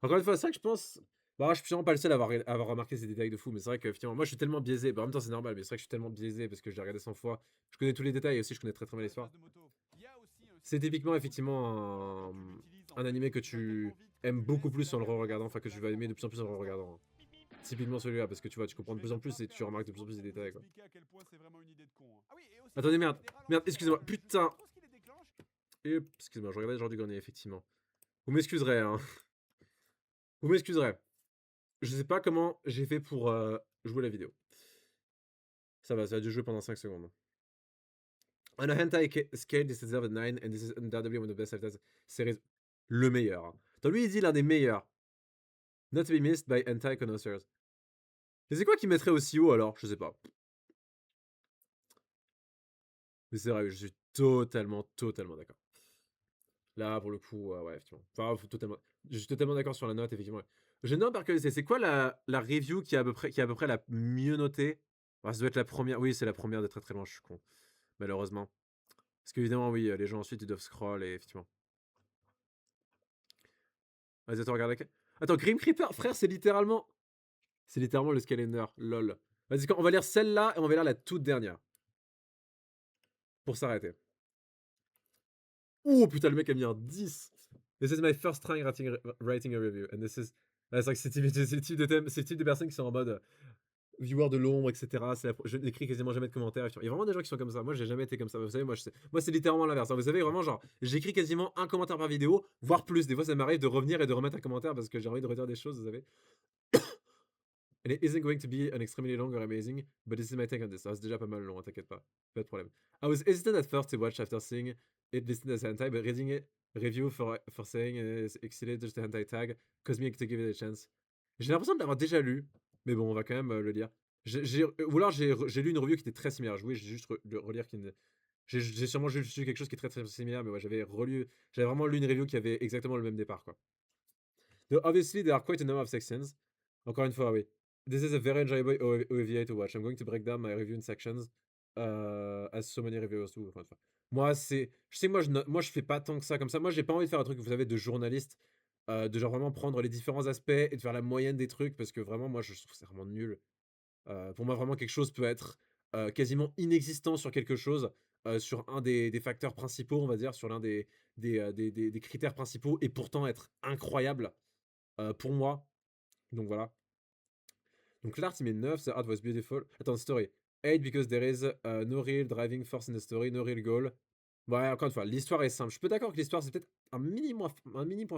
Encore une fois, c'est vrai que je pense. Bah, je suis vraiment pas le seul à avoir remarqué ces détails de fou, mais c'est vrai que effectivement, moi je suis tellement biaisé. Bah, en même temps, c'est normal, mais c'est vrai que je suis tellement biaisé parce que j'ai regardé 100 fois. Je connais tous les détails et aussi je connais très très bien l'histoire. C'est typiquement, effectivement, un animé que tu aimes beaucoup plus en le re-regardant, enfin que tu vas aimer de plus en plus en le re-regardant, hein. Typiquement celui-là, parce que tu vois, tu comprends de plus en plus et tu remarques de plus en plus des détails, quoi. Attendez, merde, merde, excusez-moi, putain. Excusez-moi, je regardais le genre du grenier, effectivement. Vous m'excuserez, hein. Vous m'excuserez. Je sais pas comment j'ai fait pour jouer la vidéo. Ça a dû jouer pendant 5 secondes. On a hentai scale, this is a 9, and this is undoubtedly one of the best series. Le meilleur, hein. Attends, lui, il dit l'un des meilleurs. Not to be missed by hentai connoisseurs. Mais c'est quoi qui mettrait aussi haut, alors? Je sais pas. Mais c'est vrai, je suis totalement d'accord. Là, pour le coup, ouais, effectivement. Enfin, je suis totalement d'accord sur la note, effectivement. Je note par curiosité, c'est quoi la review qui est à peu près la mieux notée? Ah, ça doit être la première. Oui, c'est la première de très très loin, je suis con. Malheureusement. Parce qu'évidemment, oui, les gens ensuite, ils doivent scroll et effectivement. Vas-y, attends, regarde laquelle. Attends, Grim Creeper, frère, c'est littéralement. C'est littéralement le Scalender, lol. Vas-y, on va lire celle-là et on va lire la toute dernière. Pour s'arrêter. Oh putain, le mec a mis un 10. This is my first time writing a review. And this is. Ouais, c'est vrai que c'est le type de personnes qui sont en mode viewer de l'ombre, etc. Je n'écris quasiment jamais de commentaires. Il y a vraiment des gens qui sont comme ça. Moi, j'ai jamais été comme ça. Vous savez, moi, c'est littéralement l'inverse, hein. Vous savez, vraiment, genre, j'écris quasiment un commentaire par vidéo, voire plus. Des fois, ça m'arrive de revenir et de remettre un commentaire parce que j'ai envie de redire des choses, vous savez. And it isn't going to be an extremely long or amazing, but this is my take on this. Ah, c'est déjà pas mal long, hein, t'inquiète pas. Pas de problème. I was hesitant at first to watch after seeing it listed as hentai, but reading it review for saying it's excited just the hentai tag caused me to give it a chance. J'ai l'impression de l'avoir déjà lu, mais bon, on va quand même le lire. Ou alors j'ai lu une review qui était très similaire. Oui, j'ai juste relire qui j'ai sûrement juste lu quelque chose qui est très très similaire, mais ouais, j'avais vraiment lu une review qui avait exactement le même départ, quoi. So obviously, there are quite a number of sex scenes. Encore une fois, oui. This is a very enjoyable OVA to watch. I'm going to break down my review in sections, as so many reviewers do. Encore une fois. Moi, c'est. Je sais que moi, je fais pas tant que ça comme ça. Moi, j'ai pas envie de faire un truc, vous savez, de journaliste, de genre vraiment prendre les différents aspects et de faire la moyenne des trucs, parce que vraiment, moi, je trouve que c'est vraiment nul. Pour moi, vraiment, quelque chose peut être quasiment inexistant sur quelque chose, sur un des facteurs principaux, on va dire, sur l'un des critères principaux, et pourtant être incroyable pour moi. Donc voilà. Donc l'art il met 9, the art was beautiful. Attends, story. 8 because there is no real driving force in the story, no real goal. Ouais, encore une fois, l'histoire est simple. Je peux d'accord que l'histoire c'est peut-être un mini point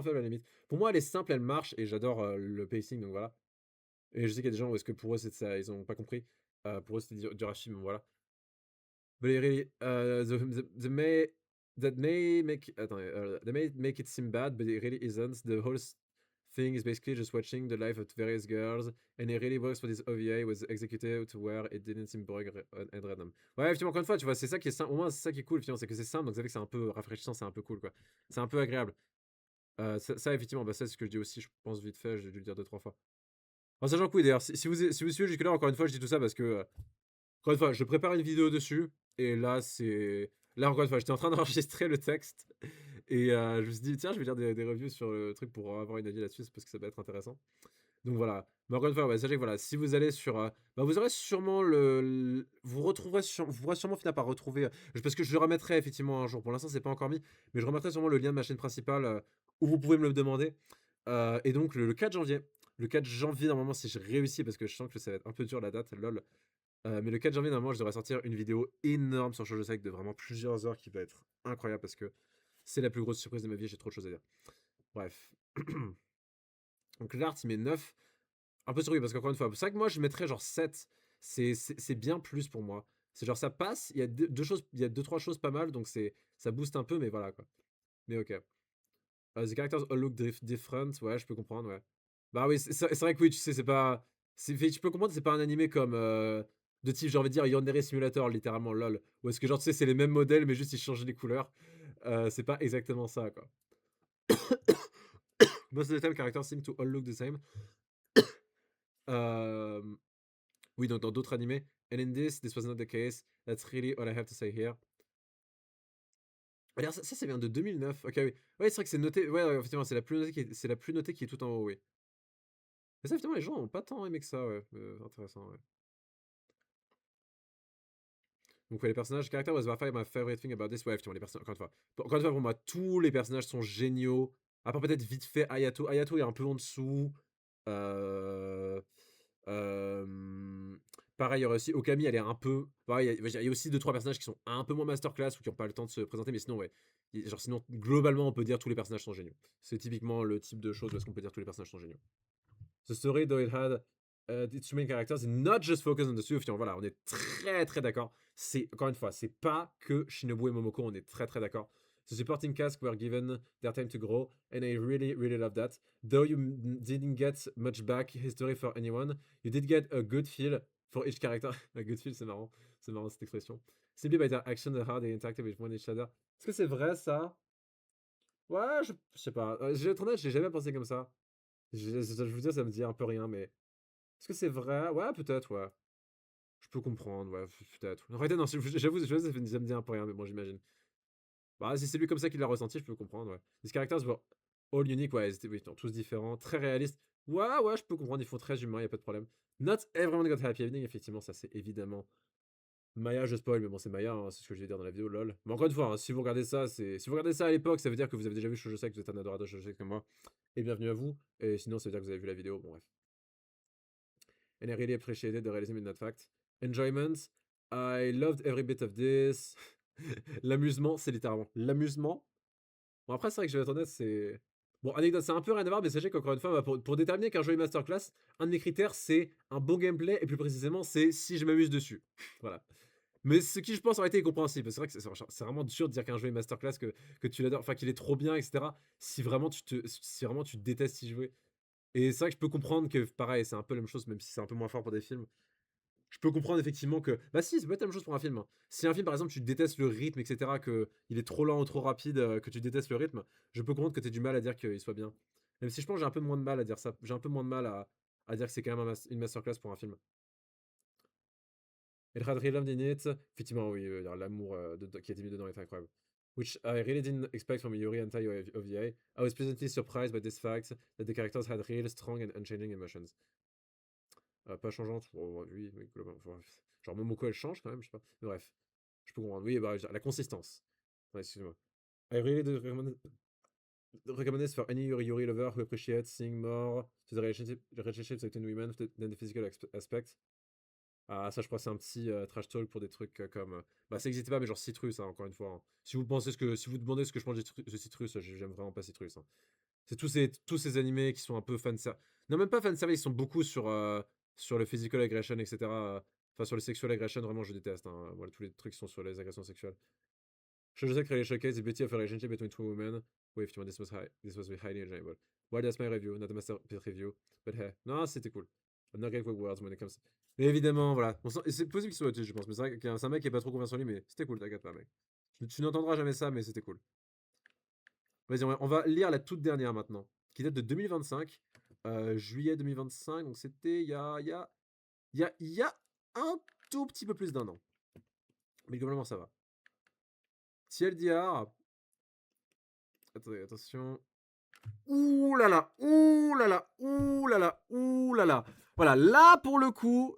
faible à la limite. Pour moi, elle est simple, elle marche et j'adore le pacing, donc voilà. Et je sais qu'il y a des gens où est-ce que pour eux c'est ça, ils ont pas compris. Pour eux c'était du rachis, donc voilà. But it really, that may make, attendez, that may make it seem bad, but it really isn't. The whole thing is basically just watching the life of various girls, and it really works for this OVA was executed to where it didn't seem boring and random. Ouais, effectivement, encore une fois, tu vois, c'est ça qui est simple. Au moins, c'est ça qui est cool, c'est que c'est simple, donc ça fait que c'est un peu rafraîchissant, c'est un peu cool, quoi. C'est un peu agréable. Ça, effectivement, bah, ça, c'est ce que je dis aussi, je pense vite fait, j'ai dû le dire 2-3 fois. En sachant que oui, d'ailleurs, si vous suivez jusque-là, encore une fois, je dis tout ça parce que, encore une fois, je prépare une vidéo dessus, et là, c'est. Là, encore une fois, j'étais en train d'enregistrer le texte, et je me suis dit, tiens, je vais lire des reviews sur le truc pour avoir une avis là-dessus, parce que ça peut être intéressant. Donc voilà. Mais encore une fois, ouais, sachez que voilà, si vous allez sur. Bah, vous aurez sûrement vous pourrez sûrement finir par retrouver. Parce que je le remettrai effectivement un jour. Pour l'instant, c'est pas encore mis, mais je remettrai sûrement le lien de ma chaîne principale où vous pouvez me le demander. Et donc, le 4 janvier. Le 4 janvier, normalement, si je réussis, parce que je sens que ça va être un peu dur la date, lol. Mais le 4 janvier, normalement, je devrais sortir une vidéo énorme sur Shoujo Sec de vraiment plusieurs heures qui va être incroyable parce que c'est la plus grosse surprise de ma vie. J'ai trop de choses à dire. Bref. Donc, l'art, il met 9. Un peu surpris parce qu'encore une fois, c'est vrai que moi je mettrais genre 7. C'est bien plus pour moi. C'est genre ça passe, il y a deux choses, il y a deux trois choses pas mal, donc ça booste un peu, mais voilà quoi. Mais ok. The characters all look different, ouais, je peux comprendre, ouais. Bah oui, c'est vrai que oui, tu sais, c'est pas. Je peux comprendre, c'est pas un animé comme de type, j'ai envie de dire Yandere Simulator, littéralement, lol. Ou est-ce que genre tu sais, c'est les mêmes modèles, mais juste ils changent les couleurs. C'est pas exactement ça quoi. Most of the time, characters seem to all look the same. Oui, donc dans d'autres animés. And in this was not the case. That's really all I have to say here. Alors ça vient de 2009. Ok, oui. Ouais, c'est vrai que c'est noté. Ouais, effectivement, c'est la plus notée qui est tout en haut, oui. Mais ça, effectivement, les gens ont pas tant aimé que ça, ouais. Intéressant, ouais. Donc, ouais, les personnages, character was by far my favorite thing about this. Ouais, effectivement, les personnages, encore une fois, pour moi, tous les personnages sont géniaux. À part peut-être vite fait Ayato. Ayato est un peu en dessous. Euh, euh, Pareil, il y aurait aussi Okami, elle est un peu. Pareil, il y a aussi 2-3 personnages qui sont un peu moins masterclass ou qui n'ont pas le temps de se présenter, mais sinon, ouais. Genre, sinon, globalement, on peut dire tous les personnages sont géniaux. C'est typiquement le type de choses où est-ce qu'on peut dire tous les personnages sont géniaux. The story, though it had its main characters, not just focus on the two. Voilà, on est très très d'accord. C'est, encore une fois, c'est pas que Shinobu et Momoko, on est très très d'accord. The supporting cast were given their time to grow, and I really, really love that. Though you didn't get much back history for anyone, you did get a good feel for each character. A good feel, c'est marrant cette expression. Simply by their action and how they interacted with one each other. Est-ce que c'est vrai ça? Ouais, je sais pas. Je vais être honnête, j'ai jamais pensé comme ça. Je vous dis, ça me dit un peu rien, mais est-ce que c'est vrai? Ouais, peut-être, ouais. Je peux comprendre, ouais, peut-être. En réalité, non, j'avoue, ça me dit un peu rien, mais bon, j'imagine. Bah, si c'est lui comme ça qui l'a ressenti, je peux comprendre, ouais. Les characters were all unique, ouais, ils étaient oui, tous différents, très réalistes. Ouais, je peux comprendre, ils font très humains, y a pas de problème. Not everyone got happy ending, effectivement, ça c'est évidemment. Maya, je spoil, mais bon, c'est Maya, hein, c'est ce que je vais dire dans la vidéo, lol. Mais encore une fois, hein, si vous regardez ça, si vous regardez ça à l'époque, ça veut dire que vous avez déjà vu Shoujo Sek, que vous êtes un adorateur de Shoujo Sek comme moi. Et bienvenue à vous. Et sinon, ça veut dire que vous avez vu la vidéo, bon, bref. And I really appreciated the realism in that fact. Enjoyment, I loved every bit of this. L'amusement, c'est littéralement l'amusement. Bon, après, c'est vrai que je vais être honnête, c'est. Bon, anecdote, c'est un peu rien à voir, mais sachez qu'encore une fois, pour déterminer qu'un jeu est masterclass, un de mes critères, c'est un bon gameplay, et plus précisément, c'est si je m'amuse dessus. Voilà. Mais ce qui, je pense, aurait été incompréhensible. C'est vrai que c'est vraiment dur de dire qu'un jeu est masterclass, que tu l'adores, enfin, qu'il est trop bien, etc. Si vraiment tu détestes y jouer. Et c'est vrai que je peux comprendre que, pareil, c'est un peu la même chose, même si c'est un peu moins fort pour des films. Je peux comprendre effectivement que. Bah si, ça peut être la même chose pour un film, hein. Si un film, par exemple, tu détestes le rythme, etc., que il est trop lent ou trop rapide, que tu détestes le rythme, je peux comprendre que tu aies du mal à dire qu'il soit bien. Même si je pense que j'ai un peu moins de mal à dire ça. J'ai un peu moins de mal à dire que c'est quand même une masterclass pour un film. Et had really loved in it. Effectivement, oui, l'amour qui a été mis dedans est incroyable. Which I really didn't expect from Yuri Hentai OVA. I was pleasantly surprised by this fact that the characters had real, strong and unchanging emotions. Pas changeante, oui, globalement. Genre Momoko elle change quand même, je sais pas. Mais bref, je peux comprendre. Oui, bah, la consistance. Ouais, excuse-moi. I really do recommend this for any Yuri lover who appreciates seeing more to the relationships between women than the physical aspect. Ah, ça, je crois que c'est un petit trash talk pour des trucs comme. Bah, ça n'existe pas, mais genre Citrus, hein, encore une fois, hein. Si vous demandez ce que je pense de Citrus, j'aime vraiment pas Citrus, hein. C'est tous ces animés qui sont un peu fanservice. Non, même pas fanservice, ils sont beaucoup sur le physical aggression, etc. Enfin, sur le sexual aggression, vraiment, je déteste, hein. Voilà, tous les trucs qui sont sur les agressions sexuelles. Je sais que les showcase the beauty of a relationship between two women. Oui, effectivement, this was highly enjoyable. Well, that's my review, not a masterpiece review. But hey, non, c'était cool. I'm not great with words when it comes. Mais évidemment, voilà. C'est possible qu'il soit autiste, je pense. Mais c'est vrai que c'est un mec qui est pas trop confiant en lui, mais c'était cool, t'inquiète pas, mec. Tu n'entendras jamais ça, mais c'était cool. Vas-y, on va lire la toute dernière maintenant, qui date de 2025, juillet 2025, donc c'était il y a un tout petit peu plus d'un an. Mais globalement, ça va. TLDR. Attendez, attention. Ouh là là, ouh là là, ouh là là, ouh là là. Voilà, là pour le coup,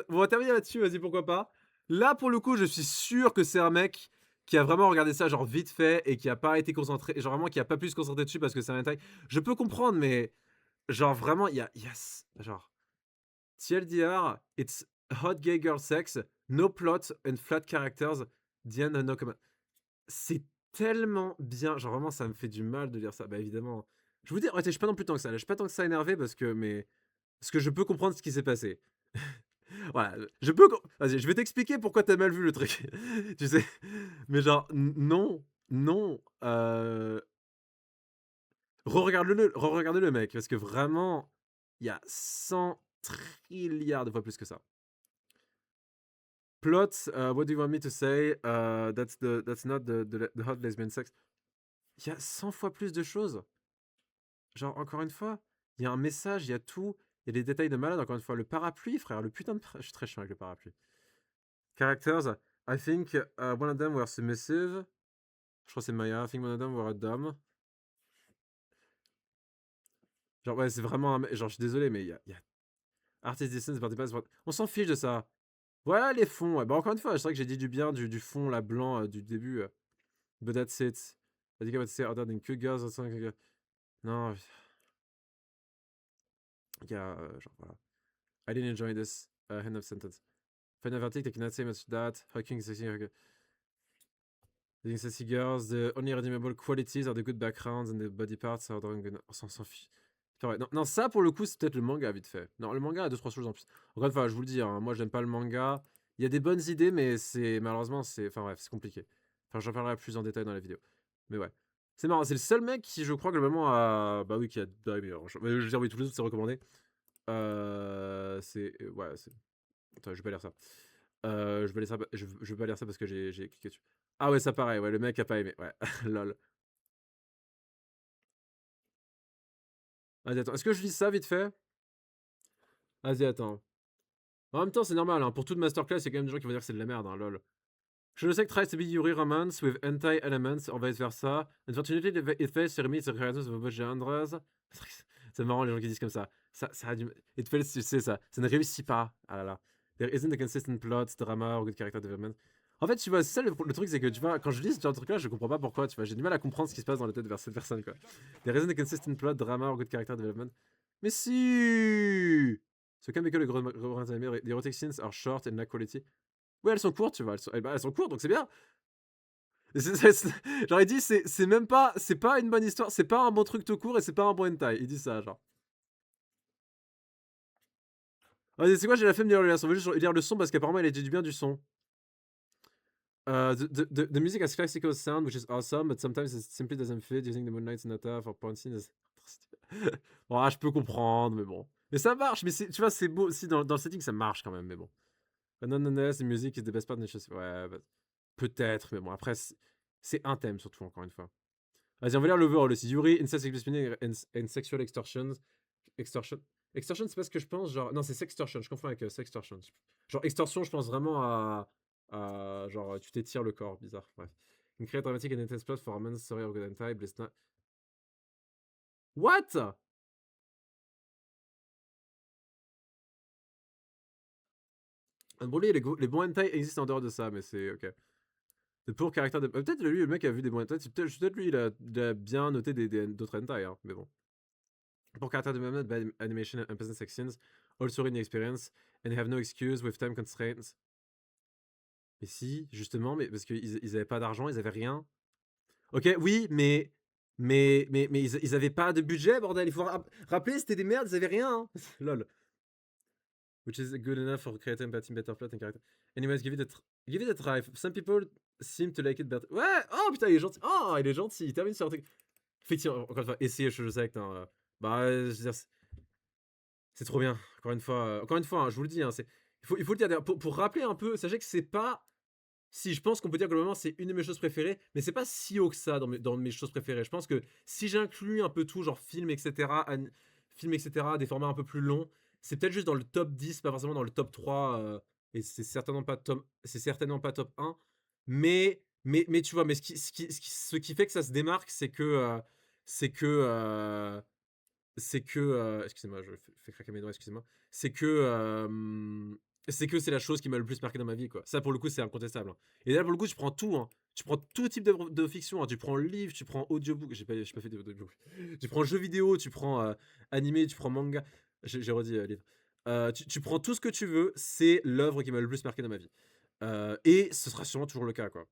on va terminer là-dessus, vas-y, pourquoi pas. Là pour le coup, je suis sûr que c'est un mec qui a vraiment regardé ça genre vite fait et qui a pas été concentré, genre vraiment qui a pas pu se concentrer dessus parce que c'est un hentai. Je peux comprendre, mais genre vraiment, genre TLDR, it's hot gay girl sex, no plot and flat characters, the end no comment. C'est tellement bien, genre vraiment ça me fait du mal de lire ça. Bah évidemment. Je vous dis, ouais, je suis pas non plus tant que ça. Je suis pas tant que ça énervé parce que je peux comprendre ce qui s'est passé. Voilà, vas-y, je vais t'expliquer pourquoi t'as mal vu le truc. Tu sais, mais genre non, non, re-regardez-le mec parce que vraiment il y a 100 trilliards de fois plus que ça. Plot, what do you want me to say? That's not the hot lesbian sex. Il y a 100 fois plus de choses. Genre, encore une fois, il y a un message, il y a tout. Il y a des détails de malade. Encore une fois, le parapluie, frère, le putain de. Je suis très chiant avec le parapluie. Characters, I think one of them were submissive. Je crois que c'est Maya. I think one of them were dumb. Genre, ouais, c'est vraiment un. Genre, je suis désolé, mais il y a. Artist distance, on s'en fiche de ça. Voilà les fonds, ouais. Bah, encore une fois, c'est vrai que j'ai dit du bien du fond là, blanc, du début, but that's it. I think I would say other than cute girls or something like that. Non, il y a, genre, voilà. I didn't enjoy this, end of sentence. Final verdict, I cannot say much to that. Hawking, sexy, the sexy girls, the only redeemable qualities are the good backgrounds and the body parts are drawing good. On s'en fiche. Ouais, non, non, ça pour le coup, c'est peut-être le manga vite fait. Non, le manga a 2-3 choses en plus. Encore une fois, je vous le dis, hein, moi j'aime pas le manga. Il y a des bonnes idées, mais c'est malheureusement, c'est. Enfin bref, c'est compliqué. Enfin, j'en parlerai plus en détail dans la vidéo. Mais ouais. C'est marrant, c'est le seul mec qui, je crois, globalement, a. Bah oui, qui a. Bah, oui, je veux dire, oui, tous les autres, c'est recommandé. C'est. Ouais, c'est. Attends, je vais pas lire ça. Je vais lire ça, je vais pas lire ça parce que j'ai cliqué dessus. Ah ouais, ça pareil, ouais, le mec a pas aimé. Ouais, lol. Vas-y, attends, est-ce que je lis ça vite fait? Vas-y, attends. En même temps, c'est normal, hein, pour toute masterclass, il y a quand même des gens qui vont dire que c'est de la merde, hein, lol. Je sais que tries to be Yuri romance with anti-elements, or vice versa. Unfortunately, it fails to meet the characters of both genres. C'est marrant les gens qui disent comme ça. Ça a du... It fails, tu sais ça. Ça ne réussit pas. Ah là là. There isn't a consistent plot, drama, or good character development. En fait, tu vois, c'est ça le truc, c'est que tu vois, quand je lis ce genre de truc-là, je comprends pas pourquoi, tu vois. J'ai du mal à comprendre ce qui se passe dans la tête de cette personne, quoi. There isn't a consistent plot, drama, or good character development. Mais si! So can be que the erotic scenes are short and lack quality. Oui, elles sont courtes, tu vois. Elles sont courtes, donc c'est bien. Genre, il dit, c'est même pas. C'est pas une bonne histoire. C'est pas un bon truc tout court et c'est pas un bon hentai. Il dit ça, genre. Vas-y, c'est quoi, j'ai la flemme de lire le lien. On veut juste lire le son parce qu'apparemment, il a dit du bien du son. The music has classical sound, which is awesome, but sometimes it simply doesn't fit. Using the Moonlight Sonata for point scene is... Bon, ah, je peux comprendre, mais bon. Mais ça marche, mais tu vois, c'est beau. Si, dans le setting, ça marche quand même, mais bon. Nonetheless, the music is the best part of the show. Ouais, bah, peut-être, mais bon, après, c'est un thème surtout, encore une fois. Vas-y, on va lire l'overall aussi. Yuri, incest, spinning and sexual extortion. Extortion. Extortion, c'est pas ce que je pense, genre. Non, c'est sextortion, je confonds avec sextortion. Genre, extorsion, je pense vraiment genre, tu t'étires le corps, bizarre. Bref. Une create dramatic and intense plot for a man's story of good and time. What? Bon, lui, les bons hentai existent en dehors de ça, mais c'est ok. C'est pour caractère de. Peut-être lui, le mec a vu des bons hentai. Peut-être lui, il a bien noté d'autres hentai, hein, mais bon. Pour character development, bad animation and peasant sex scenes, also in experience, and have no excuse with time constraints. Mais si, justement, mais parce qu'ils avaient pas d'argent, ils avaient rien. Ok, oui, mais ils avaient pas de budget, bordel. Il faut rappeler, c'était des merdes, ils avaient rien. Hein. Lol. Which is good enough for creating empathy, better plot and character. Anyways, give it a try. Some people seem to like it better. Ouais, oh putain, il est gentil. Oh, il est gentil. Il termine sur un truc. Effectivement, encore une fois, essayez, je sais que bah, je veux dire, c'est trop bien. Encore une fois, hein, je vous le dis, hein, il faut le dire. Pour rappeler un peu, sachez que c'est pas. Si je pense qu'on peut dire que globalement c'est une de mes choses préférées, mais c'est pas si haut que ça dans mes choses préférées. Je pense que si j'inclus un peu tout, genre film, etc., des formats un peu plus longs, c'est peut-être juste dans le top 10, pas forcément dans le top 3, et c'est certainement pas top 1. Mais tu vois, mais ce qui fait que ça se démarque, c'est que, excusez-moi, je fais craquer mes doigts, excusez-moi. C'est que c'est la chose qui m'a le plus marqué dans ma vie, quoi. Ça, pour le coup, c'est incontestable. Hein. Et là, pour le coup, tu prends tout. Hein. Tu prends tout type de fiction. Hein. Tu prends livre, tu prends audiobook. J'ai pas fait d'audiobook. Tu prends jeu vidéo, tu prends animé, tu prends manga. J'ai redit livre. Tu prends tout ce que tu veux. C'est l'œuvre qui m'a le plus marqué dans ma vie. Et ce sera sûrement toujours le cas, quoi.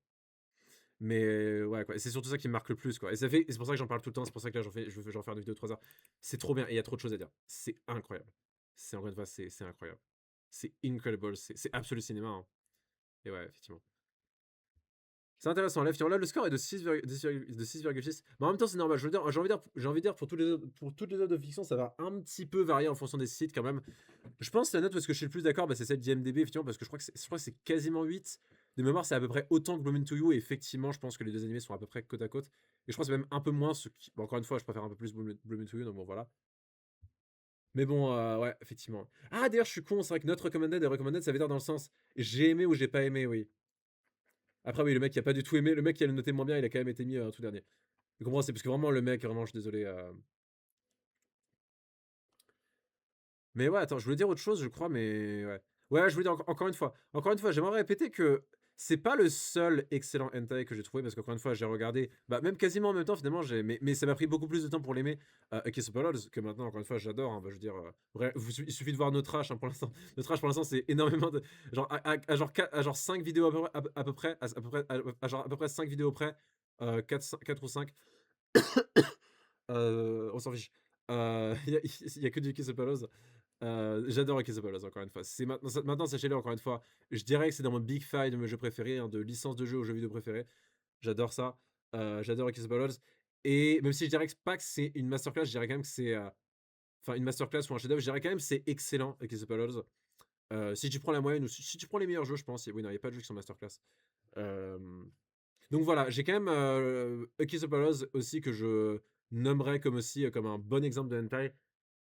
Mais ouais, quoi. C'est surtout ça qui me marque le plus, quoi. Et c'est pour ça que j'en parle tout le temps. C'est pour ça que là, je vais en faire une vidéo de 3 heures. C'est trop bien. Et il y a trop de choses à dire. C'est incroyable. C'est encore une fois, c'est incroyable. C'est incredible. C'est absolu cinéma. Hein. Et ouais, effectivement. C'est intéressant. Là, le score est de 6,6. Mais en même temps, c'est normal. J'ai envie de dire pour toutes les œuvres de fiction, ça va un petit peu varier en fonction des sites quand même. Je pense que la note parce que je suis le plus d'accord, bah, c'est celle d'IMDb, effectivement, parce que je crois que c'est quasiment 8. De mémoire, c'est à peu près autant que Bloom to You, et effectivement, je pense que les deux animés sont à peu près côte à côte. Et je crois que c'est même un peu moins, bon, encore une fois, je préfère un peu plus Bloom to You, donc bon, voilà. Mais bon, ouais, effectivement. Ah, d'ailleurs, je suis con, c'est vrai que notre recommended et recommended, ça veut dire dans le sens j'ai aimé ou j'ai pas aimé, oui. Après, oui, le mec qui a pas du tout aimé, le mec qui a le noté moins bien, il a quand même été mis tout dernier. Tu comprends, c'est parce que vraiment, le mec, vraiment, je suis désolé. Mais ouais, attends, je voulais dire autre chose, je crois, mais ouais. Ouais, je vous dis encore une fois, j'aimerais répéter que c'est pas le seul excellent hentai que j'ai trouvé parce qu'encore une fois, j'ai regardé, bah, même quasiment en même temps finalement, mais ça m'a pris beaucoup plus de temps pour l'aimer, Kiss of Lords que maintenant encore une fois j'adore, hein, bah, je veux dire, bref, il suffit de voir notre Trash, hein, pour l'instant. Notre Trash pour l'instant, c'est énormément de genre à genre 5 vidéos à peu près, à peu près à peu près 5 vidéos près, 4 ou 5. On s'en fiche. Il y a que du Kiss of Lords. J'adore Kiss of Balls, encore une fois. C'est maintenant, sachez-le, encore une fois, je dirais que c'est dans mon big five de mes jeux préférés, hein, de licence de jeux aux jeux vidéo préférés. J'adore ça. J'adore Kiss of Balls. Et même si je dirais pas que c'est une masterclass, je dirais quand même que c'est. Enfin, une masterclass ou un chef-d'œuvre, je dirais quand même que c'est excellent, Kiss of Balls. Si tu prends la moyenne ou si tu prends les meilleurs jeux, je pense. Oui, non, il n'y a pas de jeux qui sont masterclass. Euh, donc voilà, j'ai quand même A Kiss of Balls aussi que je nommerais comme aussi comme un bon exemple de hentai.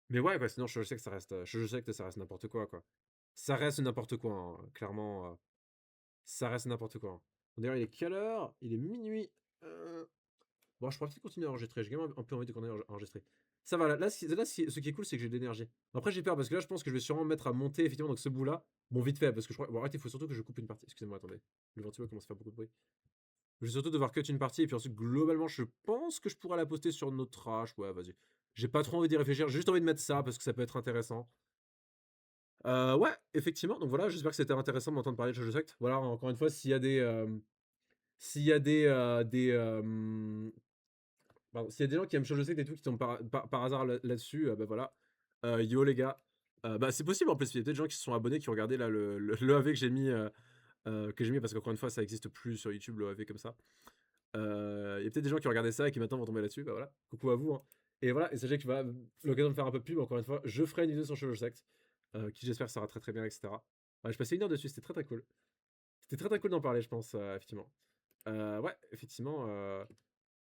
Mais ouais, bah, sinon, je sais que ça reste, je sais que ça reste n'importe quoi, quoi. Ça reste n'importe quoi, hein, clairement, ça reste n'importe quoi, hein. D'ailleurs, il est quelle heure? Il est minuit. Bon, je pourrais peut-être continuer à enregistrer. J'ai quand même un peu envie de continuer à enregistrer. Ça va, ce qui est cool, c'est que j'ai de l'énergie. Après, j'ai peur parce que là, je pense que je vais sûrement me mettre à monter effectivement donc ce bout-là. Bon, vite fait, parce que je crois. Bon, arrêtez, il faut surtout que je coupe une partie. Excusez-moi, attendez. Le ventilo commence à faire beaucoup de bruit. Je vais surtout devoir cut une partie et puis ensuite, globalement, je pense que je pourrais la poster sur notre trash. Ouais, vas-y. J'ai pas trop envie d'y réfléchir. J'ai juste envie de mettre ça parce que ça peut être intéressant. Ouais, effectivement, donc voilà, j'espère que c'était intéressant de m'entendre parler de Jojo Sect. Voilà, encore une fois, s'il y a s'il y a des gens qui aiment Jojo Sect et tout, qui tombent par hasard là-dessus, bah voilà. Yo les gars. Bah c'est possible en plus, il y a peut-être des gens qui se sont abonnés, qui ont regardé là le AV que j'ai mis, parce qu'encore une fois, ça existe plus sur YouTube, le AV comme ça. Il y a peut-être des gens qui ont regardé ça et qui maintenant vont tomber là-dessus, bah voilà. Coucou à vous, hein. Et voilà, et sachez que voilà, l'occasion de faire un peu de pub, encore une fois, je ferai une vidéo sur Jojo Sect, qui j'espère sera très très bien, etc. Ouais, je passais une heure dessus, c'était très très cool. C'était très très cool d'en parler, je pense, effectivement. Ouais, effectivement.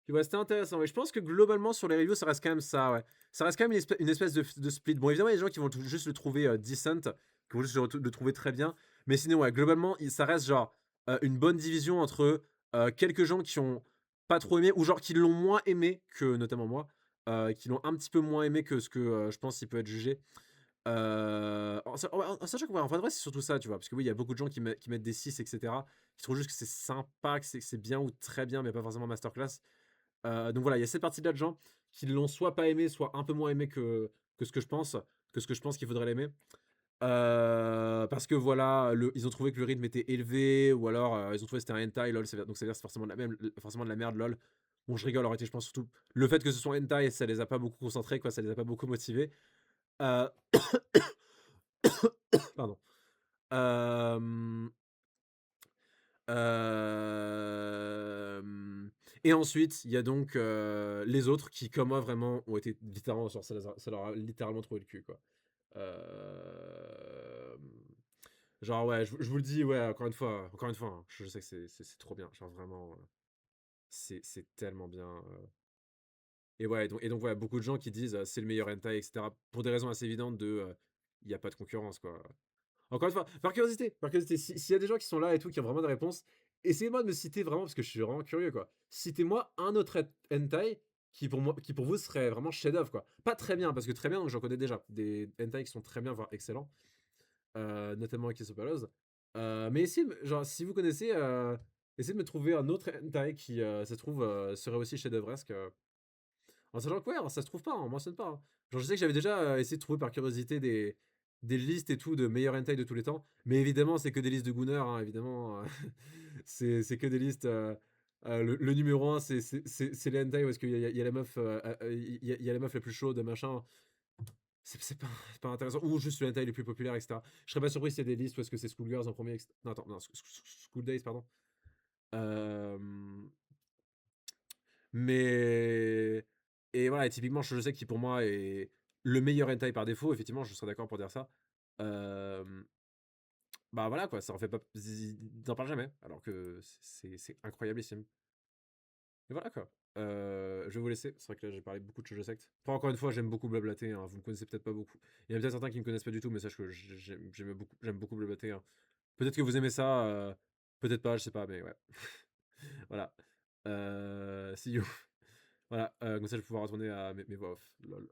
Puis ouais, c'était intéressant. Mais je pense que globalement, sur les reviews, ça reste quand même ça, ouais. Ça reste quand même une espèce de split. Bon, évidemment, il y a des gens qui vont juste le trouver decent, qui vont juste le trouver très bien. Mais sinon, ouais, globalement, ça reste genre une bonne division entre quelques gens qui ont pas trop aimé, ou genre qui l'ont moins aimé que notamment moi, qui l'ont un petit peu moins aimé que ce que je pense qu'il peut être jugé. En sachant que, ouais, en vrai, c'est surtout ça, tu vois. Parce que oui, il y a beaucoup de gens qui mettent des 6, etc. Qui trouvent juste que c'est sympa, que c'est bien ou très bien, mais pas forcément masterclass. Donc voilà, il y a cette partie-là de gens qui l'ont soit pas aimé, soit un peu moins aimé que ce que je pense, qu'il faudrait l'aimer. Parce que voilà, ils ont trouvé que le rythme était élevé, ou alors ils ont trouvé que c'était un hentai, lol, donc c'est-à-dire que c'est forcément de la merde, lol. Bon, je rigole, en réalité, je pense surtout le fait que ce soit hentai, ça les a pas beaucoup concentrés, quoi, ça les a pas beaucoup motivés. Euh, Pardon. Euh, Et ensuite, il y a donc les autres qui, comme moi, vraiment ont été littéralement, genre, ça leur a littéralement trouvé le cul, quoi. Euh, Genre, ouais, je vous le dis, ouais, encore une fois, hein, je sais que c'est trop bien, genre vraiment, c'est tellement bien. Et ouais, donc ouais, beaucoup de gens qui disent c'est le meilleur hentai, etc. Pour des raisons assez évidentes il n'y a pas de concurrence, quoi. Encore une fois, par curiosité, s'il y a des gens qui sont là et tout, qui ont vraiment des réponses, essayez-moi de me citer vraiment, parce que je suis vraiment curieux, quoi. Citez-moi un autre hentai qui pour vous serait vraiment chef-d'œuvre, quoi. Pas très bien, parce que très bien, donc j'en connais déjà. Des hentai qui sont très bien, voire excellents, notamment avec Kisopalos. Mais essayez, genre, si vous connaissez, essayez de me trouver un autre hentai qui, ça se trouve, serait aussi chef-d'œuvresque. En sachant que, ouais, ça se trouve pas, on mentionne pas, hein. Genre, je sais que j'avais déjà essayé de trouver par curiosité des listes et tout de meilleurs hentai de tous les temps. Mais évidemment, c'est que des listes de Gunner, hein, évidemment. C'est que des listes. Le numéro 1, c'est les hentai parce qu'il y a la meuf, il y a la meuf la plus chaude, machin. C'est pas intéressant. Ou juste le hentai les plus populaires, etc. Je serais pas surpris s'il y a des listes où est-ce que c'est Schoolgirls en premier, etc. Non, attends, non, School Days, pardon. Euh, Mais. Et voilà, et typiquement, je sais qui pour moi est le meilleur hentai par défaut, effectivement, je serais d'accord pour dire ça. Euh, Bah voilà, quoi, ça en fait pas. Ils n'en parlent jamais, alors que c'est incroyablissime. Et voilà, quoi. Je vais vous laisser. C'est vrai que là, j'ai parlé beaucoup de Shoujo Sect. Après, encore une fois, j'aime beaucoup blablater, hein. Vous me connaissez peut-être pas beaucoup. Il y en a peut-être certains qui me connaissent pas du tout, mais sache que j'aime beaucoup blablater, hein. Peut-être que vous aimez ça, peut-être pas, je sais pas, mais ouais. Voilà. See you. Voilà, comme ça je vais pouvoir retourner à mes voix off. Lol.